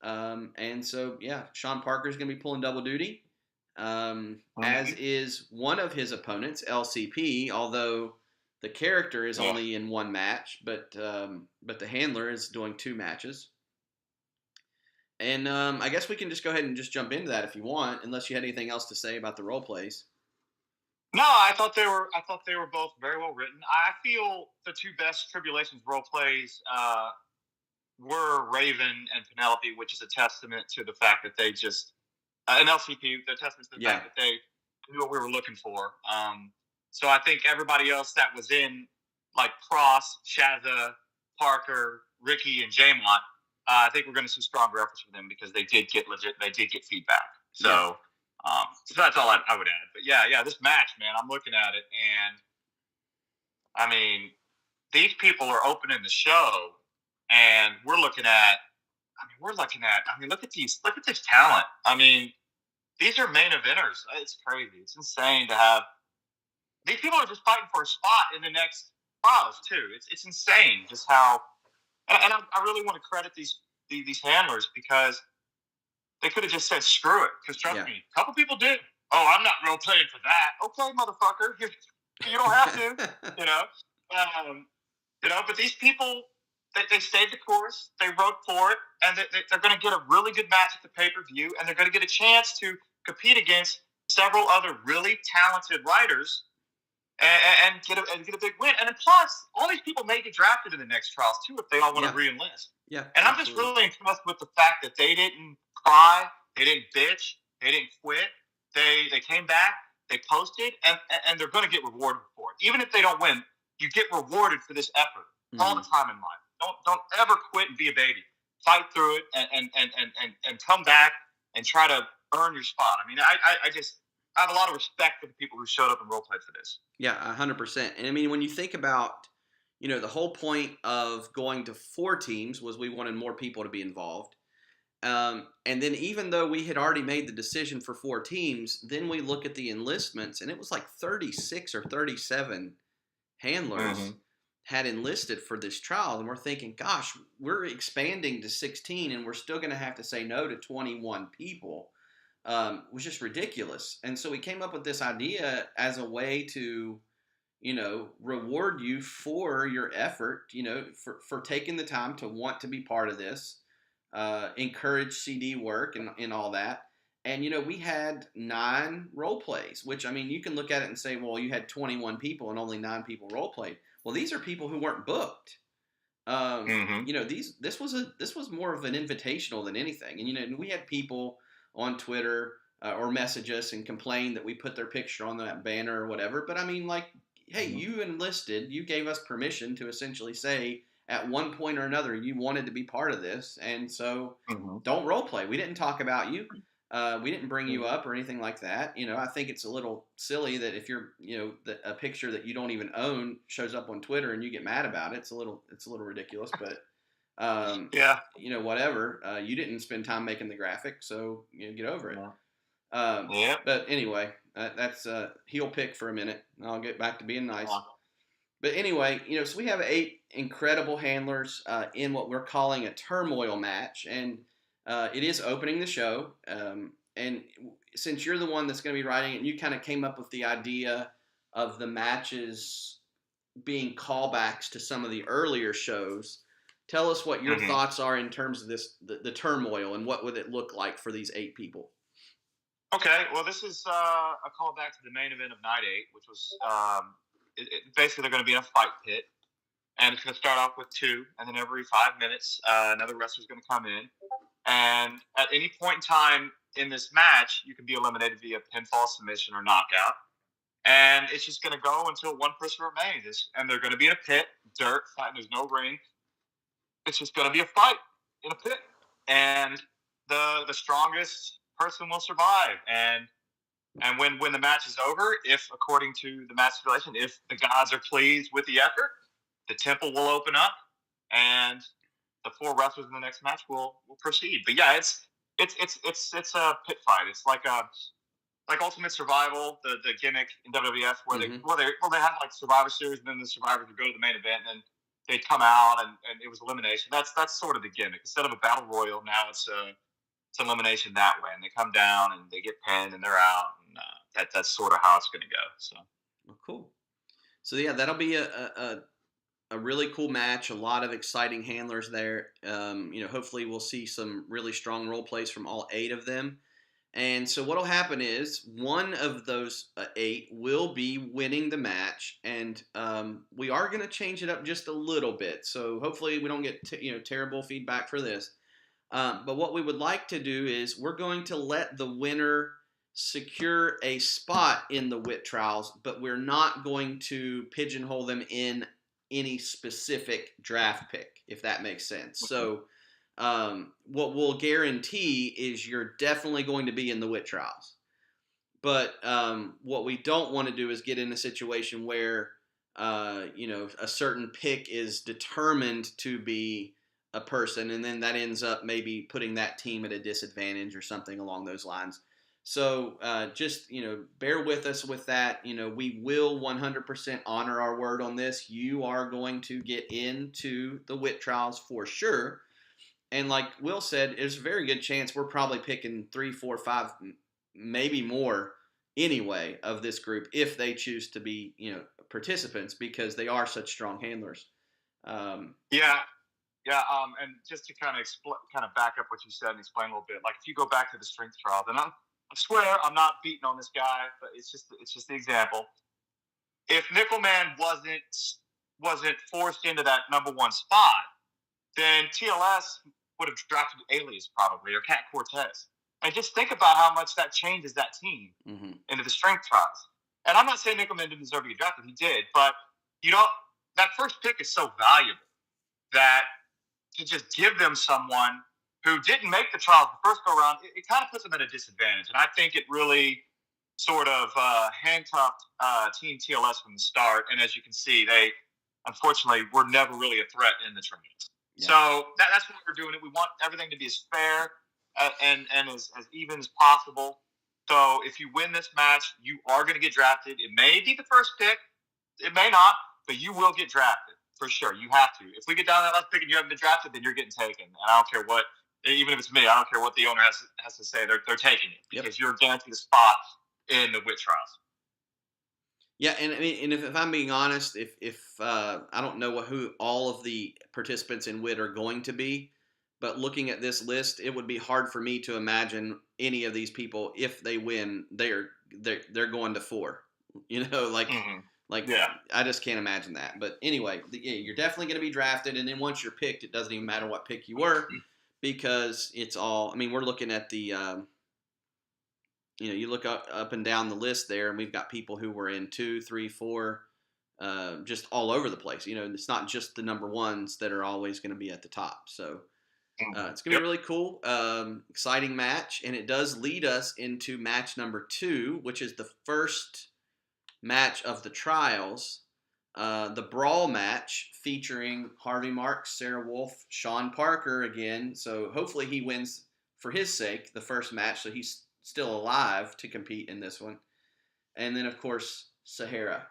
And so, Sean Parker's going to be pulling double duty, as is one of his opponents, LCP, although the character is only in one match, but the handler is doing two matches. And I guess we can just go ahead and just jump into that if you want, unless you had anything else to say about the role plays. No, I thought they were both very well written. I feel the two best Tribulations role plays were Raven and Penelope, which is a testament to the fact that they just and LCP, the testament to the fact that they knew what we were looking for. So I think everybody else that was in, like Cross, Shazza, Parker, Ricky, and Jaymont, I think we're going to see stronger efforts from them, because they did get feedback. So, so that's all I would add. But this match, man, I'm looking at it, and I mean, these people are opening the show, and look at this talent. I mean, these are main eventers. It's crazy. It's insane to have these people are just fighting for a spot in the next trials too. It's insane just how. And I really want to credit these handlers, because they could have just said screw it. Because trust me, a couple people did. Oh, I'm not role playing for that. Okay, motherfucker, you don't have to. But these people, they stayed the course, they wrote for it, and they're going to get a really good match at the pay-per-view, and they're going to get a chance to compete against several other really talented writers and get a big win. And then plus, all these people may get drafted in the next trials too if they all want to re-enlist. Yeah, and I'm just really impressed with the fact that they didn't cry, they didn't bitch, they didn't quit. They came back, they posted, and they're going to get rewarded for it. Even if they don't win, you get rewarded for this effort all the time in life. Don't ever quit and be a baby. Fight through it and come back and try to earn your spot. I mean, I just I have a lot of respect for the people who showed up and role played for this. Yeah, 100%. And I mean, when you think about, the whole point of going to 4 teams was we wanted more people to be involved. And then even though we had already made the decision for 4 teams, then we look at the enlistments, and it was like 36 or 37 handlers had enlisted for this trial. And we're thinking, gosh, we're expanding to 16, and we're still going to have to say no to 21 people. Was just ridiculous. And so we came up with this idea as a way to, reward you for your effort, for taking the time to want to be part of this, encourage CD work and all that. And, we had 9 role plays, which, I mean, you can look at it and say, well, you had 21 people and only 9 people role played. Well, these are people who weren't booked. This was more of an invitational than anything. And, we had people on Twitter or message us and complain that we put their picture on that banner or whatever. But I mean, like, hey, you enlisted, you gave us permission to essentially say at one point or another you wanted to be part of this, and so don't role play. We didn't talk about you. We didn't bring you up or anything like that. I think it's a little silly that if you're, a picture that you don't even own shows up on Twitter and you get mad about it. It's a little ridiculous, but whatever. You didn't spend time making the graphic, so get over it. But anyway, that's a heel pick for a minute. I'll get back to being nice. But anyway, so we have 8 incredible handlers in what we're calling a turmoil match, and it is opening the show. And since you're the one that's going to be writing it, and you kind of came up with the idea of the matches being callbacks to some of the earlier shows, tell us what your thoughts are in terms of this, the turmoil, and what would it look like for these 8 people? Okay, well, this is a callback to the main event of Night 8, which was basically they're going to be in a fight pit, and it's going to start off with 2, and then every 5 minutes, another wrestler is going to come in, and at any point in time in this match, you can be eliminated via pinfall, submission, or knockout, and it's just going to go until one person remains, and they're going to be in a pit, dirt, there's no ring. It's just going to be a fight in a pit, and the strongest person will survive. And when the match is over, if according to the match stipulation, if the gods are pleased with the effort, the temple will open up, and the 4 wrestlers in the next match will proceed. But yeah, it's a pit fight. It's like Ultimate Survival, the gimmick in WWF where they have like Survivor Series, and then the survivors would go to the main event, and then they'd come out, and it was elimination. That's sort of the gimmick. Instead of a battle royal, now it's elimination that way, and they come down and they get pinned and they're out, and that's sort of how it's going to go. So, well, cool. So yeah, that'll be a really cool match. A lot of exciting handlers there. Hopefully we'll see some really strong role plays from all 8 of them. And so what'll happen is one of those 8 will be winning the match, and we are going to change it up just a little bit. So hopefully we don't get terrible feedback for this. But what we would like to do is we're going to let the winner secure a spot in the WIT trials, but we're not going to pigeonhole them in any specific draft pick, if that makes sense. So what we'll guarantee is you're definitely going to be in the WIT trials. But what we don't want to do is get in a situation where, a certain pick is determined to be a person, and then that ends up maybe putting that team at a disadvantage or something along those lines. So just, bear with us with that. We will 100% honor our word on this. You are going to get into the WIT trials for sure. And like Will said, there's a very good chance we're probably picking 3, 4, 5, maybe more anyway of this group if they choose to be, participants, because they are such strong handlers. Yeah. Yeah, and just to kind of kind of back up what you said and explain a little bit, like if you go back to the strength trial, then I swear I'm not beating on this guy, but it's just the example. If Nickelman wasn't forced into that number one spot, then TLS would have drafted Alias probably or Cat Cortez. And just think about how much that changes that team into the strength trials. And I'm not saying Nickelman didn't deserve to get drafted; he did, but you know that first pick is so valuable that to just give them someone who didn't make the trials the first go around, it kind of puts them at a disadvantage. And I think it really sort of handcuffed Team TLS from the start. And as you can see, they unfortunately were never really a threat in the tournament. Yeah. So that's what we're doing. We want everything to be as fair and as even as possible. So if you win this match, you are going to get drafted. It may be the first pick. It may not, but you will get drafted. For sure, you have to. If we get down to that last pick and you haven't been drafted, then you're getting taken. And I don't care what, even if it's me, I don't care what the owner has to say. They're taking it because you're guaranteed a spot in the WIT trials. Yeah, and I mean, and if I'm being honest, if I don't know who all of the participants in WIT are going to be, but looking at this list, it would be hard for me to imagine any of these people, if they win, they're going to 4. You know, like. Mm-hmm. Like, yeah. I just can't imagine that. But anyway, you're definitely going to be drafted. And then once you're picked, it doesn't even matter what pick you were because it's all – I mean, we're looking at the you look up and down the list there, and we've got people who were in 2, 3, 4, just all over the place. You know, it's not just the number ones that are always going to be at the top. So it's going to be really cool, exciting match. And it does lead us into match number 2, which is the first – match of the trials, the brawl match featuring Harvey Marks, Sarah Wolf, Sean Parker again. So hopefully he wins for his sake the first match, so he's still alive to compete in this one. And then of course Sahara.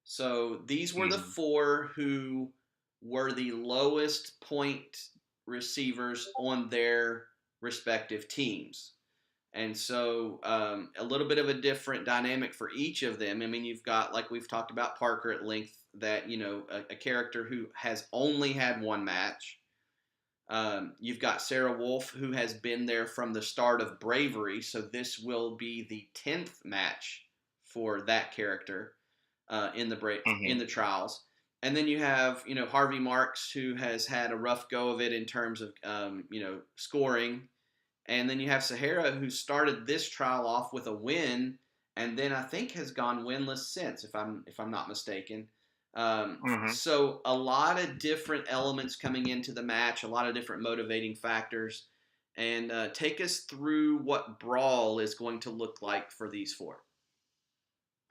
So these were the 4 who were the lowest point receivers on their respective teams. And so a little bit of a different dynamic for each of them. I mean, you've got, like we've talked about Parker at length, that, a character who has only had one match. You've got Sarah Wolf, who has been there from the start of Bravery. So this will be the 10th match for that character in the trials. And then you have, Harvey Marks, who has had a rough go of it in terms of, scoring. And then you have Sahara, who started this trial off with a win, and then I think has gone winless since, if I'm not mistaken. So a lot of different elements coming into the match, a lot of different motivating factors, and take us through what Brawl is going to look like for these 4.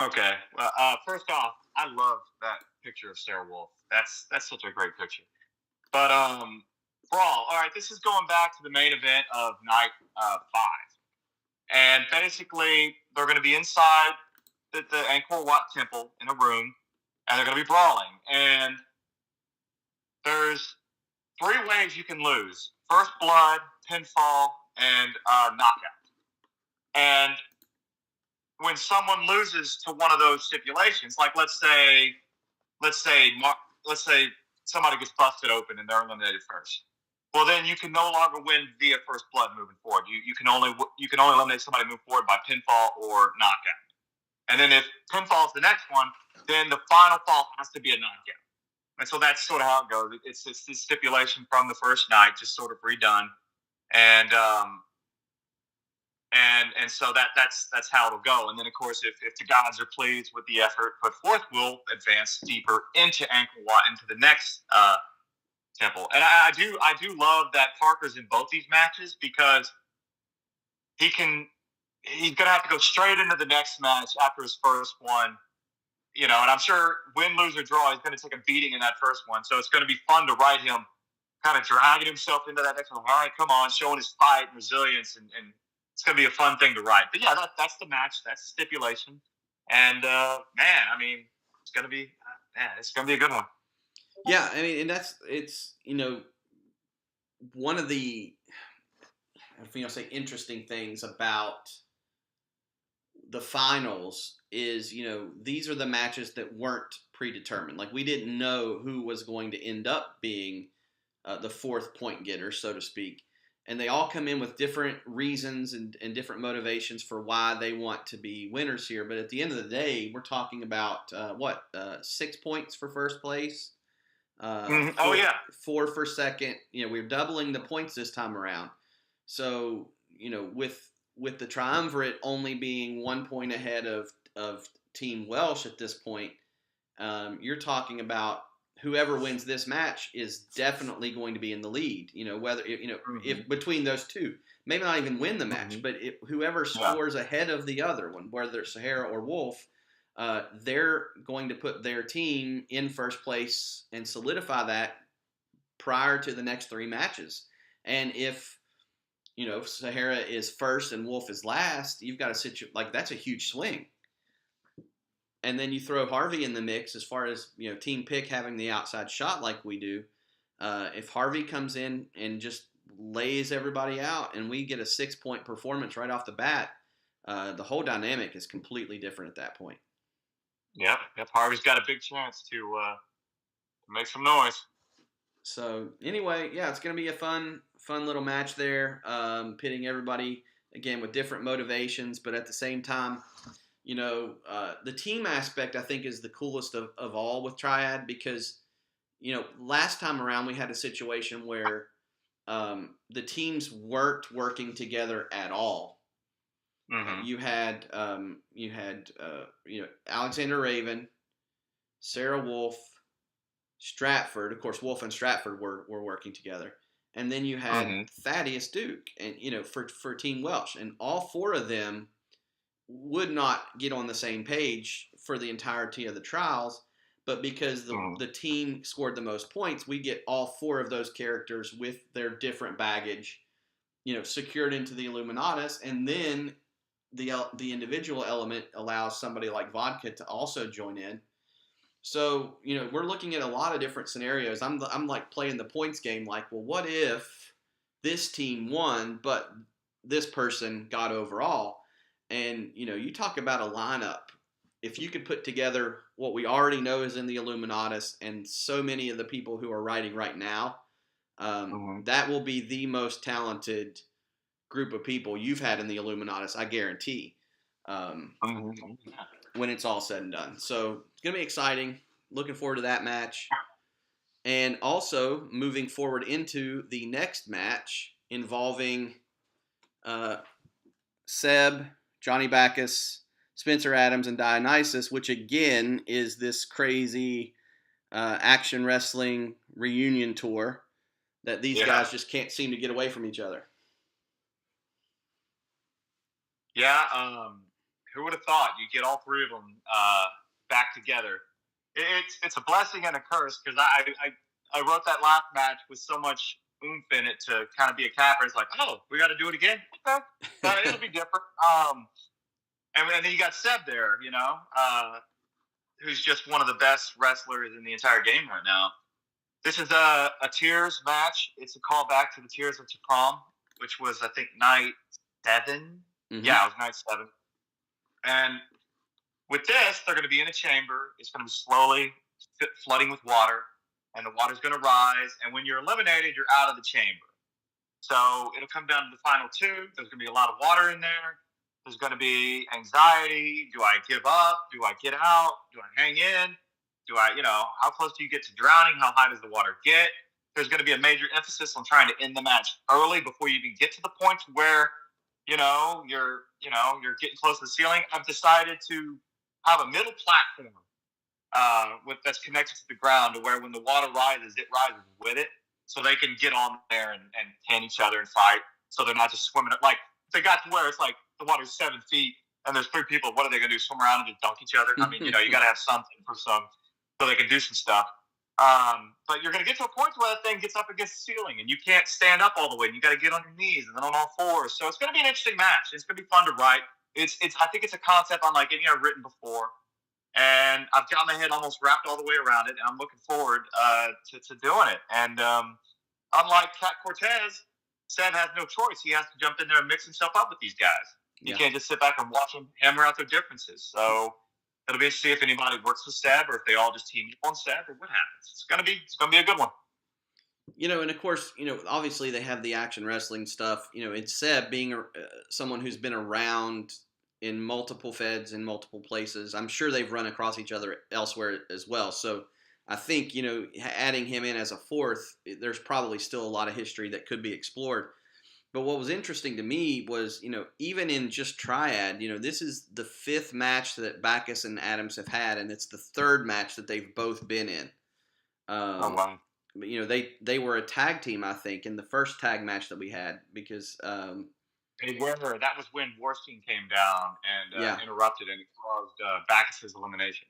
Okay. Well, first off, I love that picture of Sarah Wolf. That's such a great picture. But Brawl. All right, this is going back to the main event of night 5. And basically, they're going to be inside the Angkor Wat Temple in a room, and they're going to be brawling. And there's 3 ways you can lose: first blood, pinfall, and knockout. And when someone loses to one of those stipulations, like let's say somebody gets busted open and they're eliminated first. Well, then you can no longer win via first blood moving forward. You can only eliminate somebody moving forward by pinfall or knockout. And then if pinfall is the next one, then the final fall has to be a knockout. And so that's sort of how it goes. It's the stipulation from the first night, just sort of redone. And so that's how it'll go. And then of course, if the gods are pleased with the effort put forth, we'll advance deeper into Angkor Wat, into the next temple. And I do love that Parker's in both these matches, because he's gonna have to go straight into the next match after his first one. And I'm sure win, lose, or draw, he's gonna take a beating in that first one. So it's gonna be fun to write him kind of dragging himself into that next one. All right, come on, showing his fight and resilience, and it's gonna be a fun thing to write. But yeah, that's the match, that's the stipulation. And it's gonna be a good one. Yeah, I mean, and it's one of the, interesting things about the finals is, these are the matches that weren't predetermined. Like, we didn't know who was going to end up being the fourth point getter, so to speak. And they all come in with different reasons and different motivations for why they want to be winners here. But at the end of the day, we're talking about 6 points for first place. Oh yeah, 4 for second. We're doubling the points this time around. So with the triumvirate only being 1 point ahead of Team Welsh at this point, you're talking about whoever wins this match is definitely going to be in the lead. Whether if between those two, maybe not even win the match, but whoever scores ahead of the other one, whether it's Sahara or Wolf, they're going to put their team in first place and solidify that prior to the next 3 matches. And if Sahara is first and Wolf is last, you've got a situation like that's a huge swing. And then you throw Harvey in the mix as far as Team Pick having the outside shot like we do. If Harvey comes in and just lays everybody out, and we get a 6-point performance right off the bat, the whole dynamic is completely different at that point. Yep. Harvey's got a big chance to make some noise. So anyway, yeah, it's going to be a fun little match there, pitting everybody again with different motivations, but at the same time, the team aspect I think is the coolest of all with Triad because, last time around we had a situation where the teams weren't working together at all. Mm-hmm. You had Alexander Raven, Sarah Wolf, Stratford. Of course, Wolf and Stratford were working together. And then you had Thaddeus Duke and for Team Welsh. And all 4 of them would not get on the same page for the entirety of the trials, but because the team scored the most points, we get all 4 of those characters with their different baggage, secured into the Illuminatus, and then the individual element allows somebody like Vodka to also join in. So, we're looking at a lot of different scenarios. I'm like playing the points game, like, well, what if this team won, but this person got overall? And, you talk about a lineup. If you could put together what we already know is in the Illuminatus and so many of the people who are writing right now, that will be the most talented group of people you've had in the Illuminatus, I guarantee, when it's all said and done. So it's going to be exciting. Looking forward to that match. And also moving forward into the next match involving Seb, Johnny Bacchus, Spencer Adams, and Dionysus, which again is this crazy action wrestling reunion tour that these guys just can't seem to get away from each other. Yeah, who would have thought you'd get all 3 of them back together? It's a blessing and a curse because I wrote that last match with so much oomph in it to kind of be a capper. It's like, oh, we got to do it again. Okay, it'll be different. And then you got Seb there, who's just one of the best wrestlers in the entire game right now. This is a Tears match. It's a callback to the Tears of Tapram, which was, I think, night 7. Yeah, it was night 7. And with this, they're going to be in a chamber. It's going to be slowly flooding with water, and the water's going to rise. And when you're eliminated, you're out of the chamber. So it'll come down to the final 2. There's going to be a lot of water in there. There's going to be anxiety. Do I give up? Do I get out? Do I hang in? Do I, how close do you get to drowning? How high does the water get? There's going to be a major emphasis on trying to end the match early before you even get to the point where, you're getting close to the ceiling. I've decided to have a middle platform that's connected to the ground to where when the water rises, it rises with it. So they can get on there and tan each other and fight. So they're not just swimming. Like, if they got to where it's like the water's 7 feet and there's 3 people, what are they going to do? Swim around and just dunk each other? I mean, you got to have something so they can do some stuff. But you're going to get to a point where that thing gets up against the ceiling and you can't stand up all the way. And you got to get on your knees and then on all 4s. So it's going to be an interesting match. It's going to be fun to write. I think it's a concept unlike any I've written before. And I've got my head almost wrapped all the way around it. And I'm looking forward to doing it. And unlike Cat Cortez, Seb has no choice. He has to jump in there and mix himself up with these guys. You can't just sit back and watch them hammer out their differences. So it'll be interesting if anybody works with Seb or if they all just team up on Seb or what happens. It's gonna be a good one. And of course, obviously they have the action wrestling stuff. And Seb being someone who's been around in multiple feds in multiple places, I'm sure they've run across each other elsewhere as well. So I think, adding him in as a fourth, there's probably still a lot of history that could be explored. But what was interesting to me was, even in just Triad, this is the fifth match that Backus and Adams have had, and it's the third match that they've both been in. Oh wow. But they were a tag team, I think, in the first tag match that we had because They were. That was when Warstein came down and yeah. interrupted, and it caused Backus's elimination.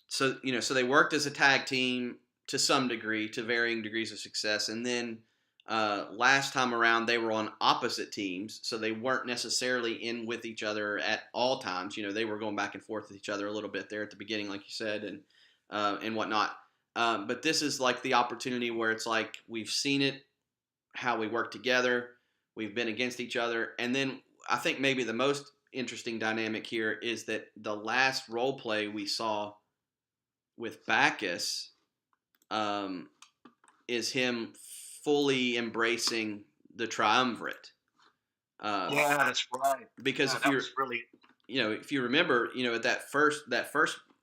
So they worked as a tag team to some degree, to varying degrees of success, and then last time around they were on opposite teams, so they weren't necessarily in with each other at all times. They were going back and forth with each other a little bit there at the beginning, like you said, and whatnot. But this is like the opportunity where it's like we've seen it, how we work together, we've been against each other, and then I think maybe the most interesting dynamic here is that the last role play we saw with Backus is him fully embracing the triumvirate. Yeah, that's right. Because Yeah, if that you're, was really. if you remember, at that first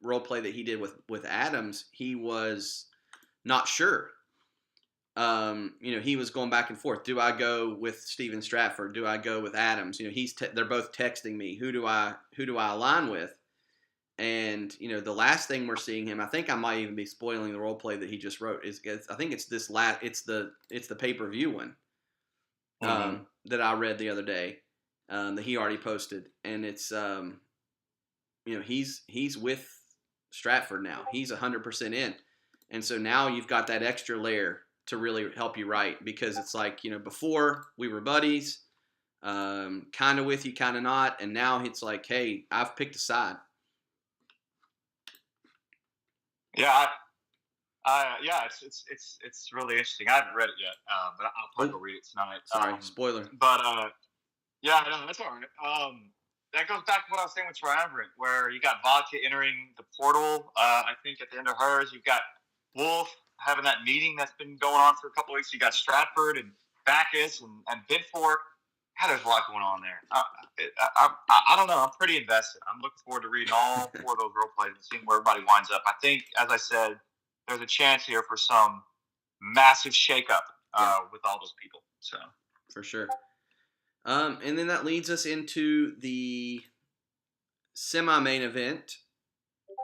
role play that he did with Adams, he was not sure. He was going back and forth. Do I go with Steven Stratford? Do I go with Adams? They're both texting me. Who do I align with? And the last thing we're seeing him, I think I might even be spoiling the role play that he just wrote. I think it's this it's the pay-per-view one that I read the other day that he already posted, and it's he's with Stratford now. He's 100% in, and so now you've got that extra layer to really help you write, because it's like before we were buddies, kind of with you, kind of not, and now it's like, hey, I've picked a side. Yeah, yeah, it's really interesting. I haven't read it yet, but I'll probably go read it tonight. Sorry, spoiler. But yeah, no, that's all right. That goes back to what I was saying with Triumvirate, where you got Vodka entering the portal. I think at the end of hers, you've got Wolf having that meeting that's been going on for a couple of weeks. You got Stratford and Backus and Bidfork. There's a lot going on there. I don't know. I'm pretty invested. I'm looking forward to reading all four of those role plays and seeing where everybody winds up. I think, as I said, there's a chance here for some massive shakeup with all those people. So for sure. And then that leads us into the semi-main event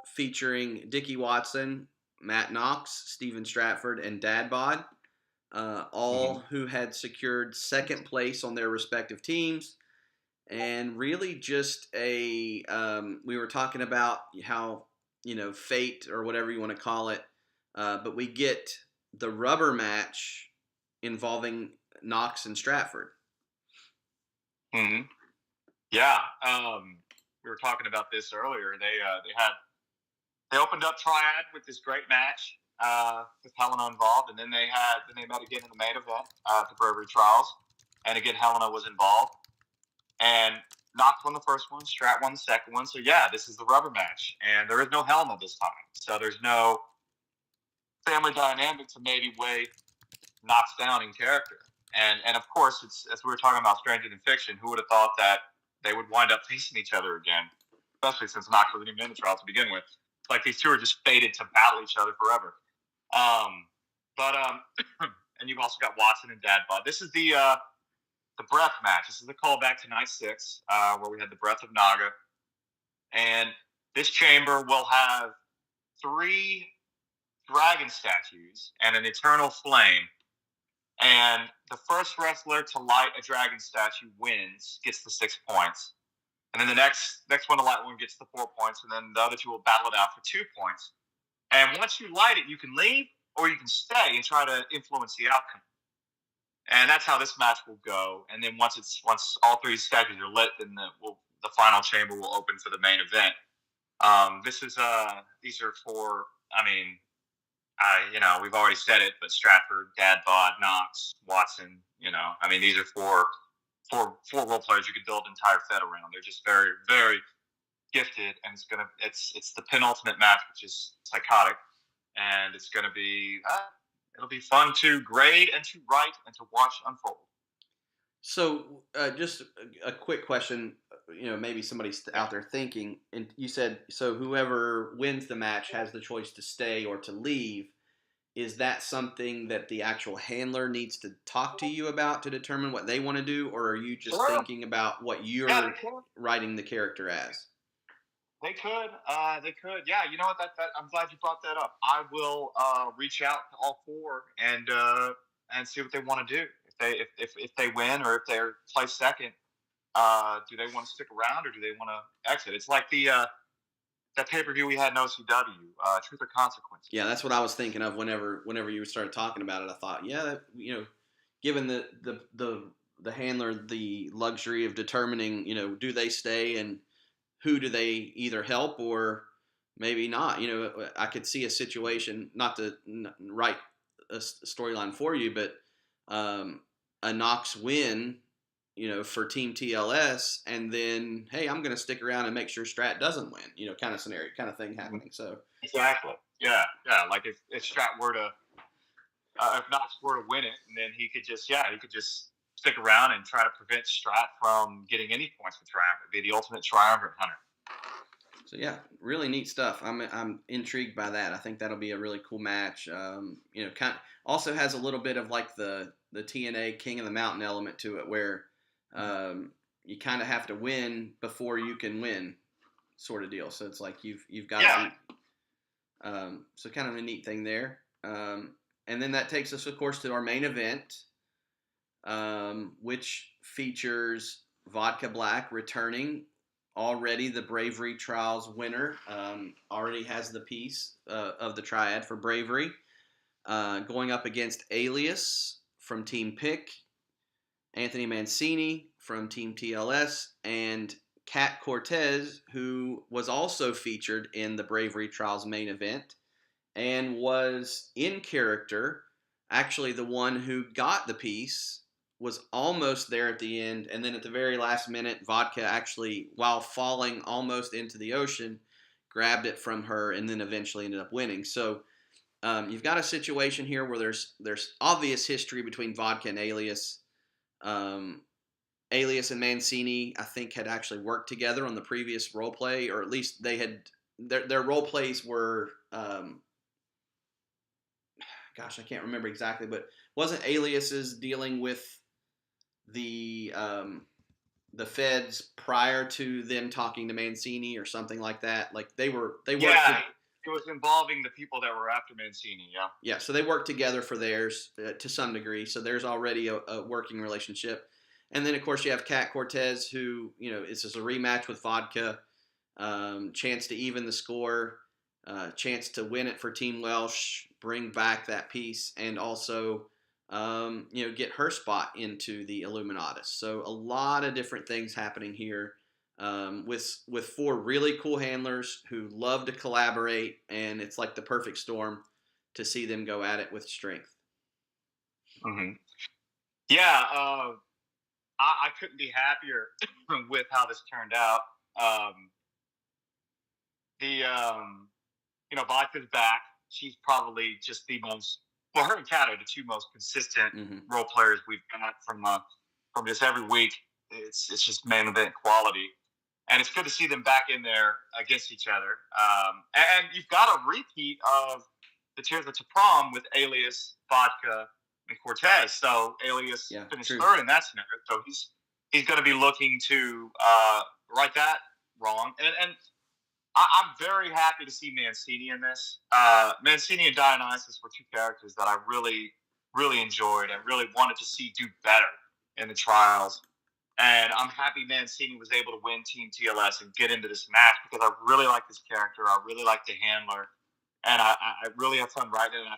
featuring Dickie Watson, Matt Knox, Steven Stratford, and Dad Bod, all who had secured second place on their respective teams. And really just we were talking about how, fate or whatever you want to call it, but we get the rubber match involving Knox and Stratford. Yeah, we were talking about this earlier. They opened up Triad with this great match with Helena involved, and then they met again in the main event at the Bravery Trials, and again Helena was involved, and Knox won the first one, Strat won the second one. So yeah, this is the rubber match, and there is no Helena this time, so there's no family dynamic to maybe weigh Knox down in character. And of course, it's, as we were talking about Stranger Than Fiction, who would have thought that they would wind up facing each other again, especially since Knox wasn't even in the trial to begin with. Like these two are just fated to battle each other forever. And you've also got Watson and Dad Bod. This is the breath match. This is the callback to Night 6, where we had the breath of Naga. And this chamber will have 3 dragon statues and an eternal flame. And the first wrestler to light a dragon statue wins, gets the 6 points. And then the next one to light one gets the 4 points, and then the other two will battle it out for 2 points. And once you light it, you can leave or you can stay and try to influence the outcome. And that's how this match will go. And then once all 3 statues are lit, then the final chamber will open for the main event. These are for, we've already said it, but Stratford, Dad Bod, Knox, Watson, these are four role players you could build an entire fed around. They're just very, very gifted, and it's the penultimate match, which is psychotic, and it's going to be It'll be fun to grade and to write and to watch unfold. So, just a quick question. Maybe somebody's Yeah. out there thinking, and you said so. Whoever wins the match has the choice to stay or to leave. Is that something that the actual handler needs to talk to you about to determine what they want to do, or are you just Sure. thinking about what Yeah, you're they could. writing the character as? They could. They could. Yeah. You know what? That I'm glad you brought that up. I will reach out to all four and see what they want to do. If they win or if they're placed second, do they want to stick around or do they want to exit? It's like the that pay per view we had in OCW, Truth or Consequences. Yeah, that's what I was thinking of whenever you started talking about it. I thought, yeah, given the handler the luxury of determining, do they stay and who do they either help or maybe not. I could see a situation, not to write a storyline for you, but a Knox win, for Team TLS, and then hey, I'm going to stick around and make sure Strat doesn't win, kind of scenario, kind of thing happening. So Exactly. Yeah. Yeah. Like if Strat were to if Knox were to win it, and then he could just stick around and try to prevent Strat from getting any points for triumvirate. Be the ultimate triumvirate hunter. So yeah, really neat stuff. I'm intrigued by that. I think that'll be a really cool match. Kind of also has a little bit of like the TNA King of the Mountain element to it, where you kind of have to win before you can win, sort of deal. So it's like you've got to. So kind of a neat thing there. And then that takes us, of course, to our main event, which features Vodka Black returning. Already the Bravery Trials winner, already has the piece of the triad for Bravery, going up against Alias from Team Pick, Anthony Mancini from Team TLS, and Kat Cortez, who was also featured in the Bravery Trials main event and was in character, actually the one who got the piece, was almost there at the end, and then at the very last minute, Vodka actually, while falling almost into the ocean, grabbed it from her and then eventually ended up winning. So you've got a situation here where there's obvious history between Vodka and Alias. Alias and Mancini, I think, had actually worked together on the previous role play, or at least they had their role plays were. Gosh, I can't remember exactly, but wasn't Alias's dealing with the feds prior to them talking to Mancini or something like that? Like they worked. Yeah, it was involving the people that were after Mancini. Yeah. Yeah, so they worked together for theirs to some degree. So there's already a working relationship. And then of course you have Kat Cortez, who this is a rematch with Vodka, chance to even the score, chance to win it for Team Welsh, bring back that piece, and also get her spot into the Illuminatus. So a lot of different things happening here, with four really cool handlers who love to collaborate, and it's like the perfect storm to see them go at it with strength. Mm-hmm. Yeah, I couldn't be happier with how this turned out. Vodka's back. She's probably just the most, well, her and Kat are the two most consistent role players we've got from just every week. It's just main event quality, and it's good to see them back in there against each other. And you've got a repeat of the Tears to Prom with Alias, Vodka, and Cortez. So Alias finished third in that scenario. So he's going to be looking to right that wrong. And I'm very happy to see Mancini in this. Mancini and Dionysus were two characters that I really, really enjoyed and really wanted to see do better in the trials. And I'm happy Mancini was able to win Team TLS and get into this match because I really like this character. I really like the handler. And I really have fun writing it. And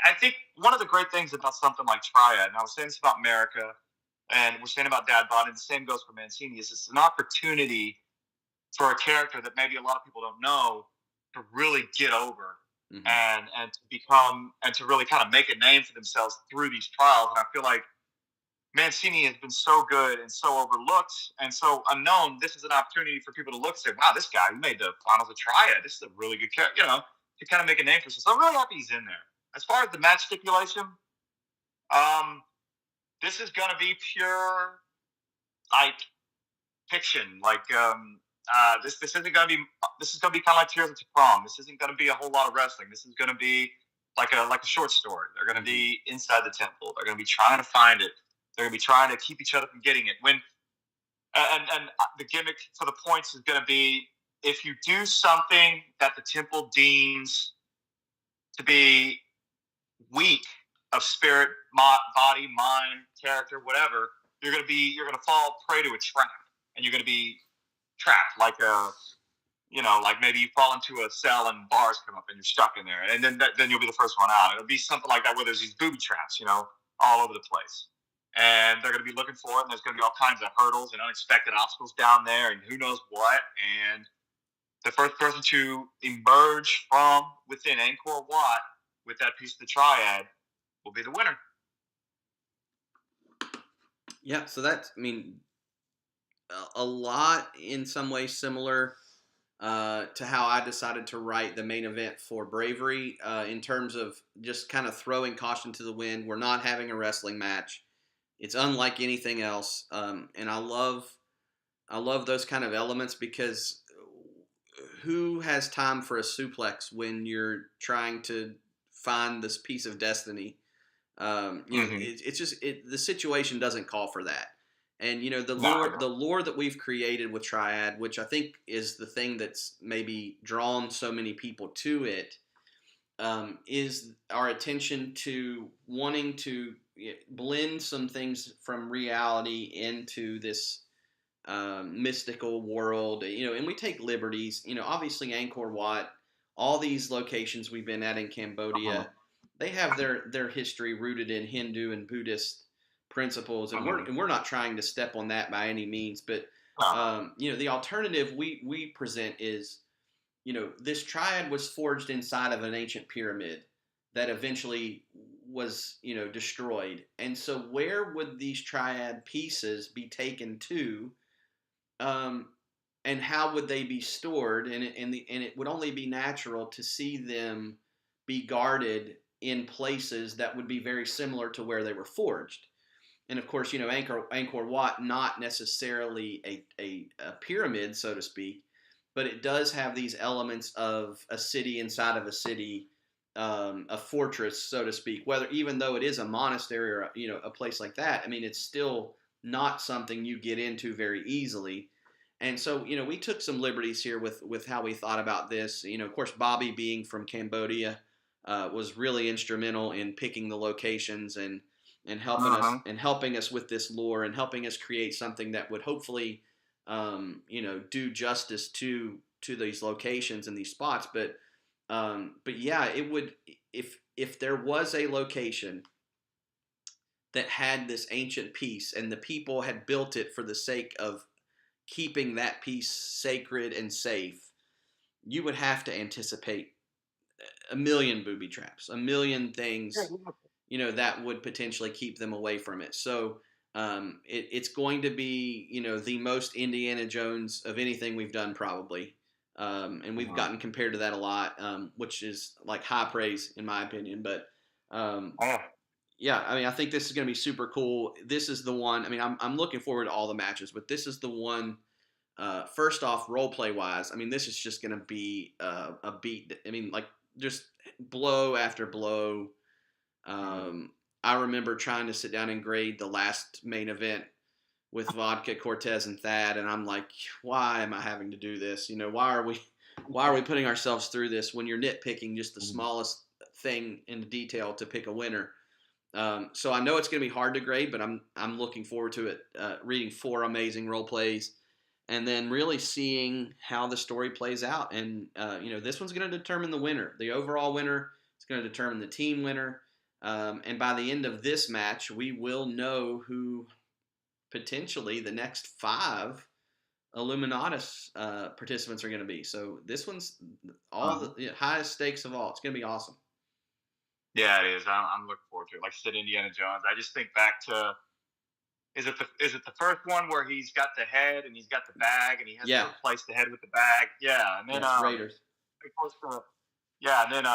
I think one of the great things about something like Triad, and I was saying this about America, and we're saying about Dad Bod, and the same goes for Mancini, is it's an opportunity for a character that maybe a lot of people don't know to really get over and to become and to really kind of make a name for themselves through these trials. And I feel like Mancini has been so good and so overlooked and so unknown. This is an opportunity for people to look and say, wow, this guy who made the finals of Triad, this is a really good character, to kind of make a name for himself. So I'm really happy he's in there. as far as the match stipulation, this is going to be pure like fiction. Like this isn't going to be kind of like Tears of Prom. This isn't going to be a whole lot of wrestling. This is going to be like a short story. They're going to be inside the temple. They're going to be trying to find it. They're going to be trying to keep each other from getting it. And the gimmick for the points is going to be if you do something that the temple deems to be weak of spirit, body, mind, character, whatever, you're going to fall prey to a trap, and you're going to be trapped like like maybe you fall into a cell and bars come up and you're stuck in there, and then you'll be the first one out. It'll be something like that where there's these booby traps, all over the place. And they're going to be looking for it, and there's going to be all kinds of hurdles and unexpected obstacles down there, and who knows what. And the first person to emerge from within Angkor Wat with that piece of the triad will be the winner. Yeah, so that's, a lot in some ways similar to how I decided to write the main event for Bravery in terms of just kind of throwing caution to the wind. We're not having a wrestling match. It's unlike anything else, and I love those kind of elements because who has time for a suplex when you're trying to find this piece of destiny? It's just the situation doesn't call for that, and the lore that we've created with Triad, which I think is the thing that's maybe drawn so many people to it, is our attention to wanting to blend some things from reality into this mystical world, and we take liberties. Obviously Angkor Wat, all these locations we've been at in Cambodia, they have their history rooted in Hindu and Buddhist principles, and we're not trying to step on that by any means. But the alternative we present is, this triad was forged inside of an ancient pyramid that eventually was, destroyed. And so where would these triad pieces be taken to, and how would they be stored? And it would only be natural to see them be guarded in places that would be very similar to where they were forged. And of course, Angkor Wat, not necessarily a pyramid, so to speak, but it does have these elements of a city inside of a city, a fortress, so to speak. Even though it is a monastery or a place like that, it's still not something you get into very easily. And so we took some liberties here with how we thought about this. Of course, Bobby, being from Cambodia, was really instrumental in picking the locations and helping us with this lore and helping us create something that would hopefully do justice to these locations and these spots. But yeah, it would, if there was a location that had this ancient piece and the people had built it for the sake of keeping that piece sacred and safe, you would have to anticipate a million booby traps, a million things, that would potentially keep them away from it. So it's going to be, the most Indiana Jones of anything we've done, probably. And we've gotten compared to that a lot, which is like high praise in my opinion. But yeah, I think this is going to be super cool. This is the one. I'm looking forward to all the matches, but this is the one. First off, role play wise, this is just going to be a beat. Just blow after blow. I remember trying to sit down and grade the last main event with Vodka, Cortez, and Thad, and I'm like, why am I having to do this? Why are we putting ourselves through this when you're nitpicking just the smallest thing in detail to pick a winner? So I know it's going to be hard to grade, but I'm looking forward to it. Reading 4 amazing role plays, and then really seeing how the story plays out. And this one's going to determine the winner, the overall winner. It's going to determine the team winner. And by the end of this match, we will know who potentially the next 5 Illuminatus participants are going to be. So this one's the highest stakes of all. It's going to be awesome. Yeah, it is. I'm looking forward to it. Like I said, Indiana Jones. I just think back to, is it the first one where he's got the head and he's got the bag and he has to replace the head with the bag? Yeah, and then Raiders. Yeah, and then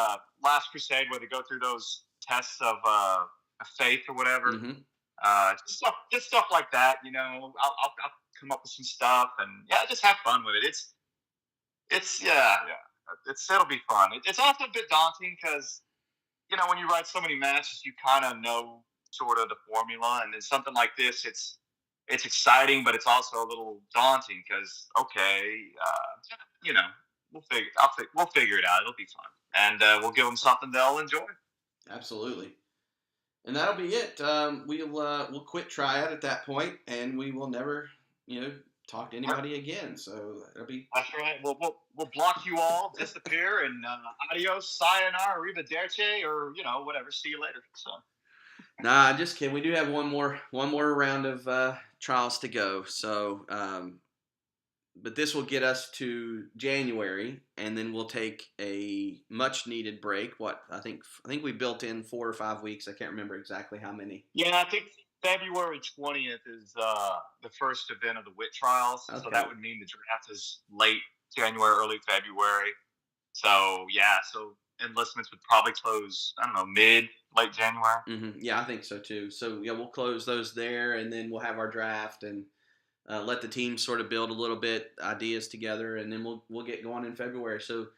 Last Crusade, where they go through those tests of faith or whatever. Mm-hmm. Just stuff like that. I'll come up with some stuff, and yeah, just have fun with it. It's it'll be fun. It's also a bit daunting because when you write so many matches, you kind of know sort of the formula, and then something like this, it's exciting, but it's also a little daunting because you know, we'll figure it out. It'll be fun, and we'll give them something they'll enjoy. Absolutely. And that'll be it. We'll quit Triad at that point, and we will never, talk to anybody again. So it'll be. That's right. We'll block you all, disappear, and adios, sayonara, arrivederci, or whatever. See you later. So. Nah, just kidding. We do have one more round of trials to go. So, but this will get us to January, and then we'll take a much needed break. What I think we built in 4 or 5 weeks. I can't remember exactly how many. Yeah, I think February 20th is the first event of the WIT trials. Okay. So that would mean the draft is late January, early February. So yeah, enlistments would probably close, I don't know, late January. Mm-hmm. Yeah, I think so too. So yeah, we'll close those there, and then we'll have our draft and let the team sort of build a little bit ideas together, and then we'll get going in February. So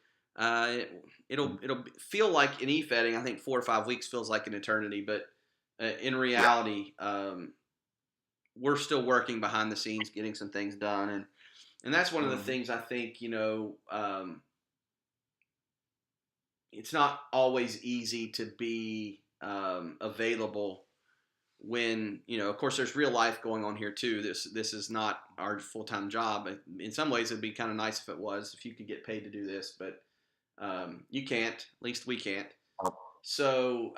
it'll feel like in e-fetting, I think 4 or 5 weeks feels like an eternity, but in reality, we're still working behind the scenes, getting some things done, and that's one of the things I think it's not always easy to be available when of course there's real life going on here too. This is not our full-time job. In some ways it'd be kind of nice if it was, if you could get paid to do this, but you can't. At least we can't. So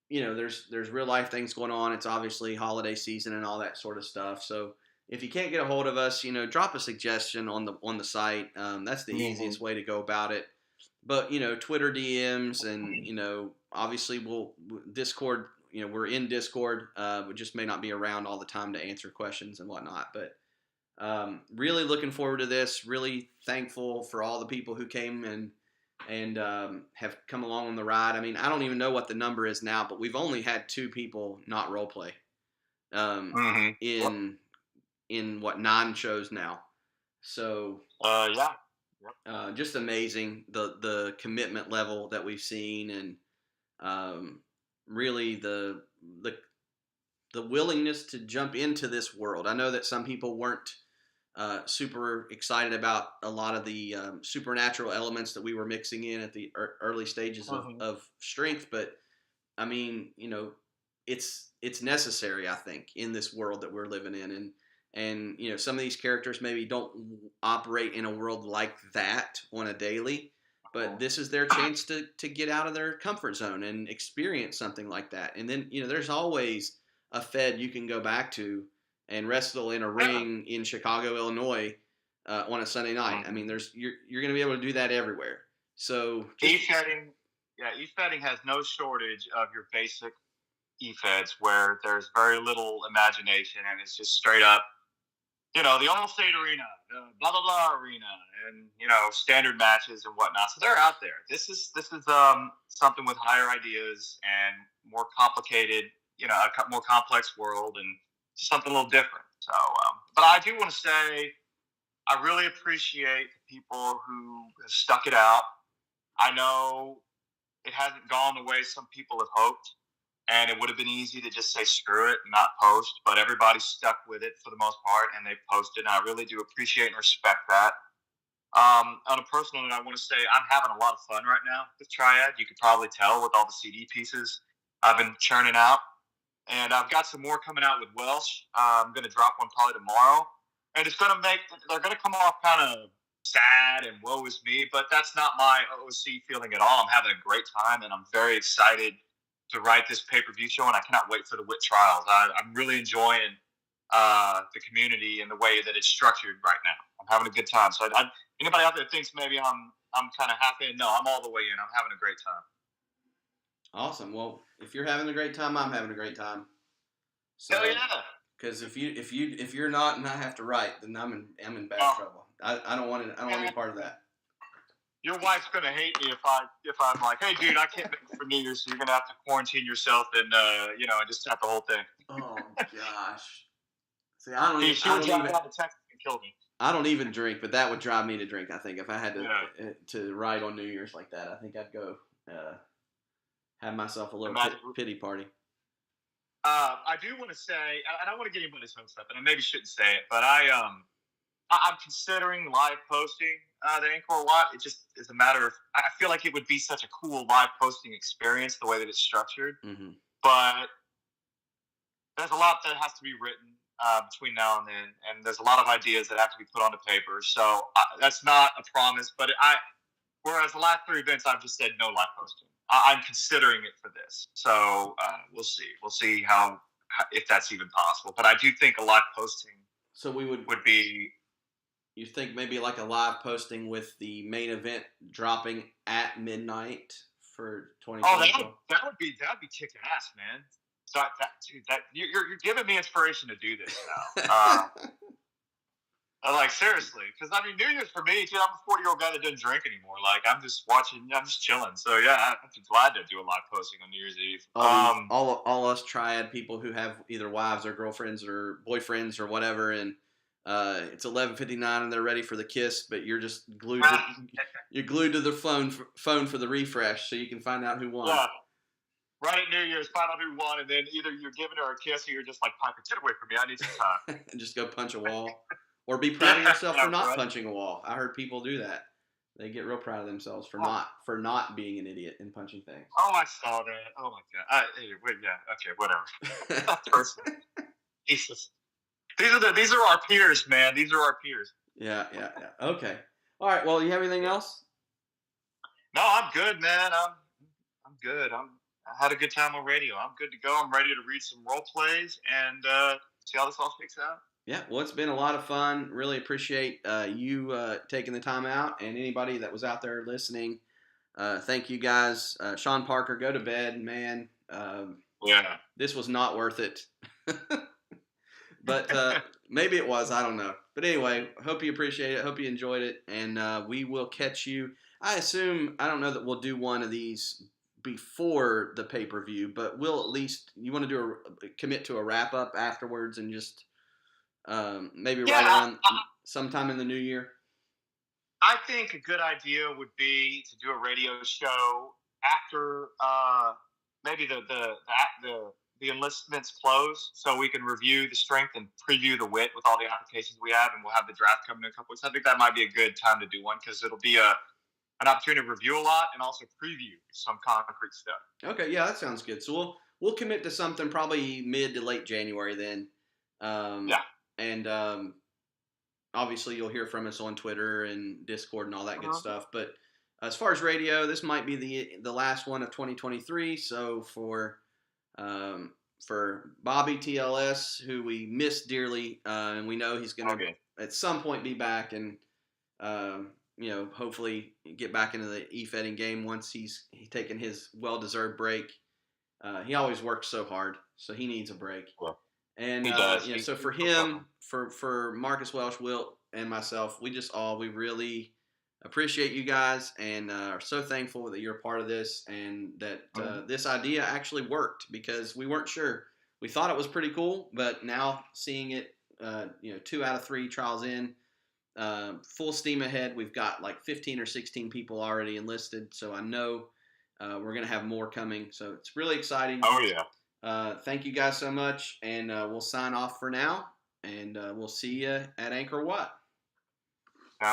there's real life things going on. It's obviously holiday season and all that sort of stuff. So if you can't get a hold of us, drop a suggestion on the site. That's the easiest way to go about it. But Twitter DMs and obviously Discord. We're in Discord. We just may not be around all the time to answer questions and whatnot. But really looking forward to this. Really thankful for all the people who came and have come along on the ride. I mean, I don't even know what the number is now, but we've only had 2 people not role play in what 9 shows now. So yeah. Just amazing the commitment level that we've seen, and really the willingness to jump into this world. I know that some people weren't super excited about a lot of the supernatural elements that we were mixing in at the early stages of strength, but I mean, it's necessary, I think, in this world that we're living in, and some of these characters maybe don't operate in a world like that on a daily, but this is their chance to get out of their comfort zone and experience something like that. And then there's always a Fed you can go back to and wrestle in a ring in Chicago, Illinois, on a Sunday night. I mean, you're going to be able to do that everywhere. So e-fetting has no shortage of your basic e-feds where there's very little imagination and it's just straight up, the Allstate Arena, blah blah blah arena, and standard matches and whatnot. So they're out there. This is something with higher ideas and more complicated, a more complex world and something a little different. So, but I do want to say, I really appreciate the people who have stuck it out. I know it hasn't gone the way some people have hoped, and it would have been easy to just say screw it and not post, but everybody stuck with it for the most part, and they've posted, and I really do appreciate and respect that. On a personal note, I want to say I'm having a lot of fun right now with Triad. You could probably tell with all the CD pieces I've been churning out. And I've got some more coming out with Welsh. I'm going to drop one probably tomorrow. And they're going to come off kind of sad and woe is me, but that's not my OC feeling at all. I'm having a great time, and I'm very excited to write this pay-per-view show, and I cannot wait for the WIT trials. I'm really enjoying the community and the way that it's structured right now. I'm having a good time. So anybody out there thinks maybe I'm kind of half in, no, I'm all the way in. I'm having a great time. Awesome. Well, if you're having a great time, I'm having a great time. So, hell yeah! Because if you're not and I have to write, then I'm in bad trouble. I don't want to. I don't want to be part of that. Your wife's gonna hate me if I'm like, hey, dude, I can't make it for New Year's, so you're gonna have to quarantine yourself and and just start the whole thing. Oh gosh. See, She would drive down to Texas and kill me. I don't even drink, but that would drive me to drink. I think if I had Yeah. to ride on New Year's like that, I think I'd go have myself a little pity party. I do want to say, and I want to get into this hopes stuff, and I maybe shouldn't say it, but I'm considering live posting the Angkor Wat. It just is a matter of, I feel like it would be such a cool live posting experience the way that it's structured. Mm-hmm. But there's a lot that has to be written between now and then, and there's a lot of ideas that have to be put onto paper. So that's not a promise, but whereas the last 3 events, I've just said no live posting. I'm considering it for this. So we'll see. We'll see how if that's even possible. But I do think a live posting so would be. You think maybe like a live posting with the main event dropping at midnight for 2024? Oh, that would be kicking ass, man. So you're giving me inspiration to do this now. I'm like, seriously, because I mean, New Year's for me, dude, I'm a 40-year-old guy that doesn't drink anymore. Like, I'm just watching, I'm just chilling. So yeah, I'm glad to do a live posting on New Year's Eve. All us triad people who have either wives or girlfriends or boyfriends or whatever, and it's 11:59 and they're ready for the kiss, but you're just glued. You're glued to the phone for the refresh, so you can find out who won. Yeah. Right at New Year's, find out who won, and then either you're giving her a kiss or you're just like, Piper, get away from me. I need some time. And just go punch a wall. Or be proud of yourself for not punching a wall. I heard people do that. They get real proud of themselves for not being an idiot and punching things. Oh, I saw that. Oh my god. Okay, whatever. Jesus. These are our peers, man. These are our peers. Yeah. Okay. All right. Well, you have anything else? No, I'm good, man. I'm good. I had a good time on radio. I'm good to go. I'm ready to read some role plays and see how this all shakes out. Yeah, well, it's been a lot of fun. Really appreciate you taking the time out, and anybody that was out there listening. Thank you guys. Sean Parker, go to bed, man. Yeah. This was not worth it. But maybe it was. I don't know. But anyway, hope you appreciate it. Hope you enjoyed it, and we will catch you. I assume, I don't know that we'll do one of these before the pay-per-view, but we'll at least, you want to do commit to a wrap-up afterwards and just... maybe right around sometime in the new year. I think a good idea would be to do a radio show after maybe the enlistments close, so we can review the strength and preview the wit with all the applications we have, and we'll have the draft coming in a couple weeks. I think that might be a good time to do one because it'll be an opportunity to review a lot and also preview some concrete stuff. Okay, yeah, that sounds good. So we'll commit to something probably mid to late January then. Yeah. And obviously you'll hear from us on Twitter and Discord and all that good stuff. But as far as radio, this might be the last one of 2023. So for Bobby TLS, who we miss dearly, and we know he's going to at some point be back and hopefully get back into the e-fetting game once he's taken his well-deserved break. He always works so hard, so he needs a break. Well. And so for him, for Marcus Welsh, Will, and myself, we really appreciate you guys and are so thankful that you're a part of this and that this idea actually worked because we weren't sure. We thought it was pretty cool, but now seeing it, 2 out of 3 trials in, full steam ahead. We've got like 15 or 16 people already enlisted, so I know we're going to have more coming. So it's really exciting. Oh, yeah. Thank you guys so much, and we'll sign off for now, and we'll see you at Angkor Wat.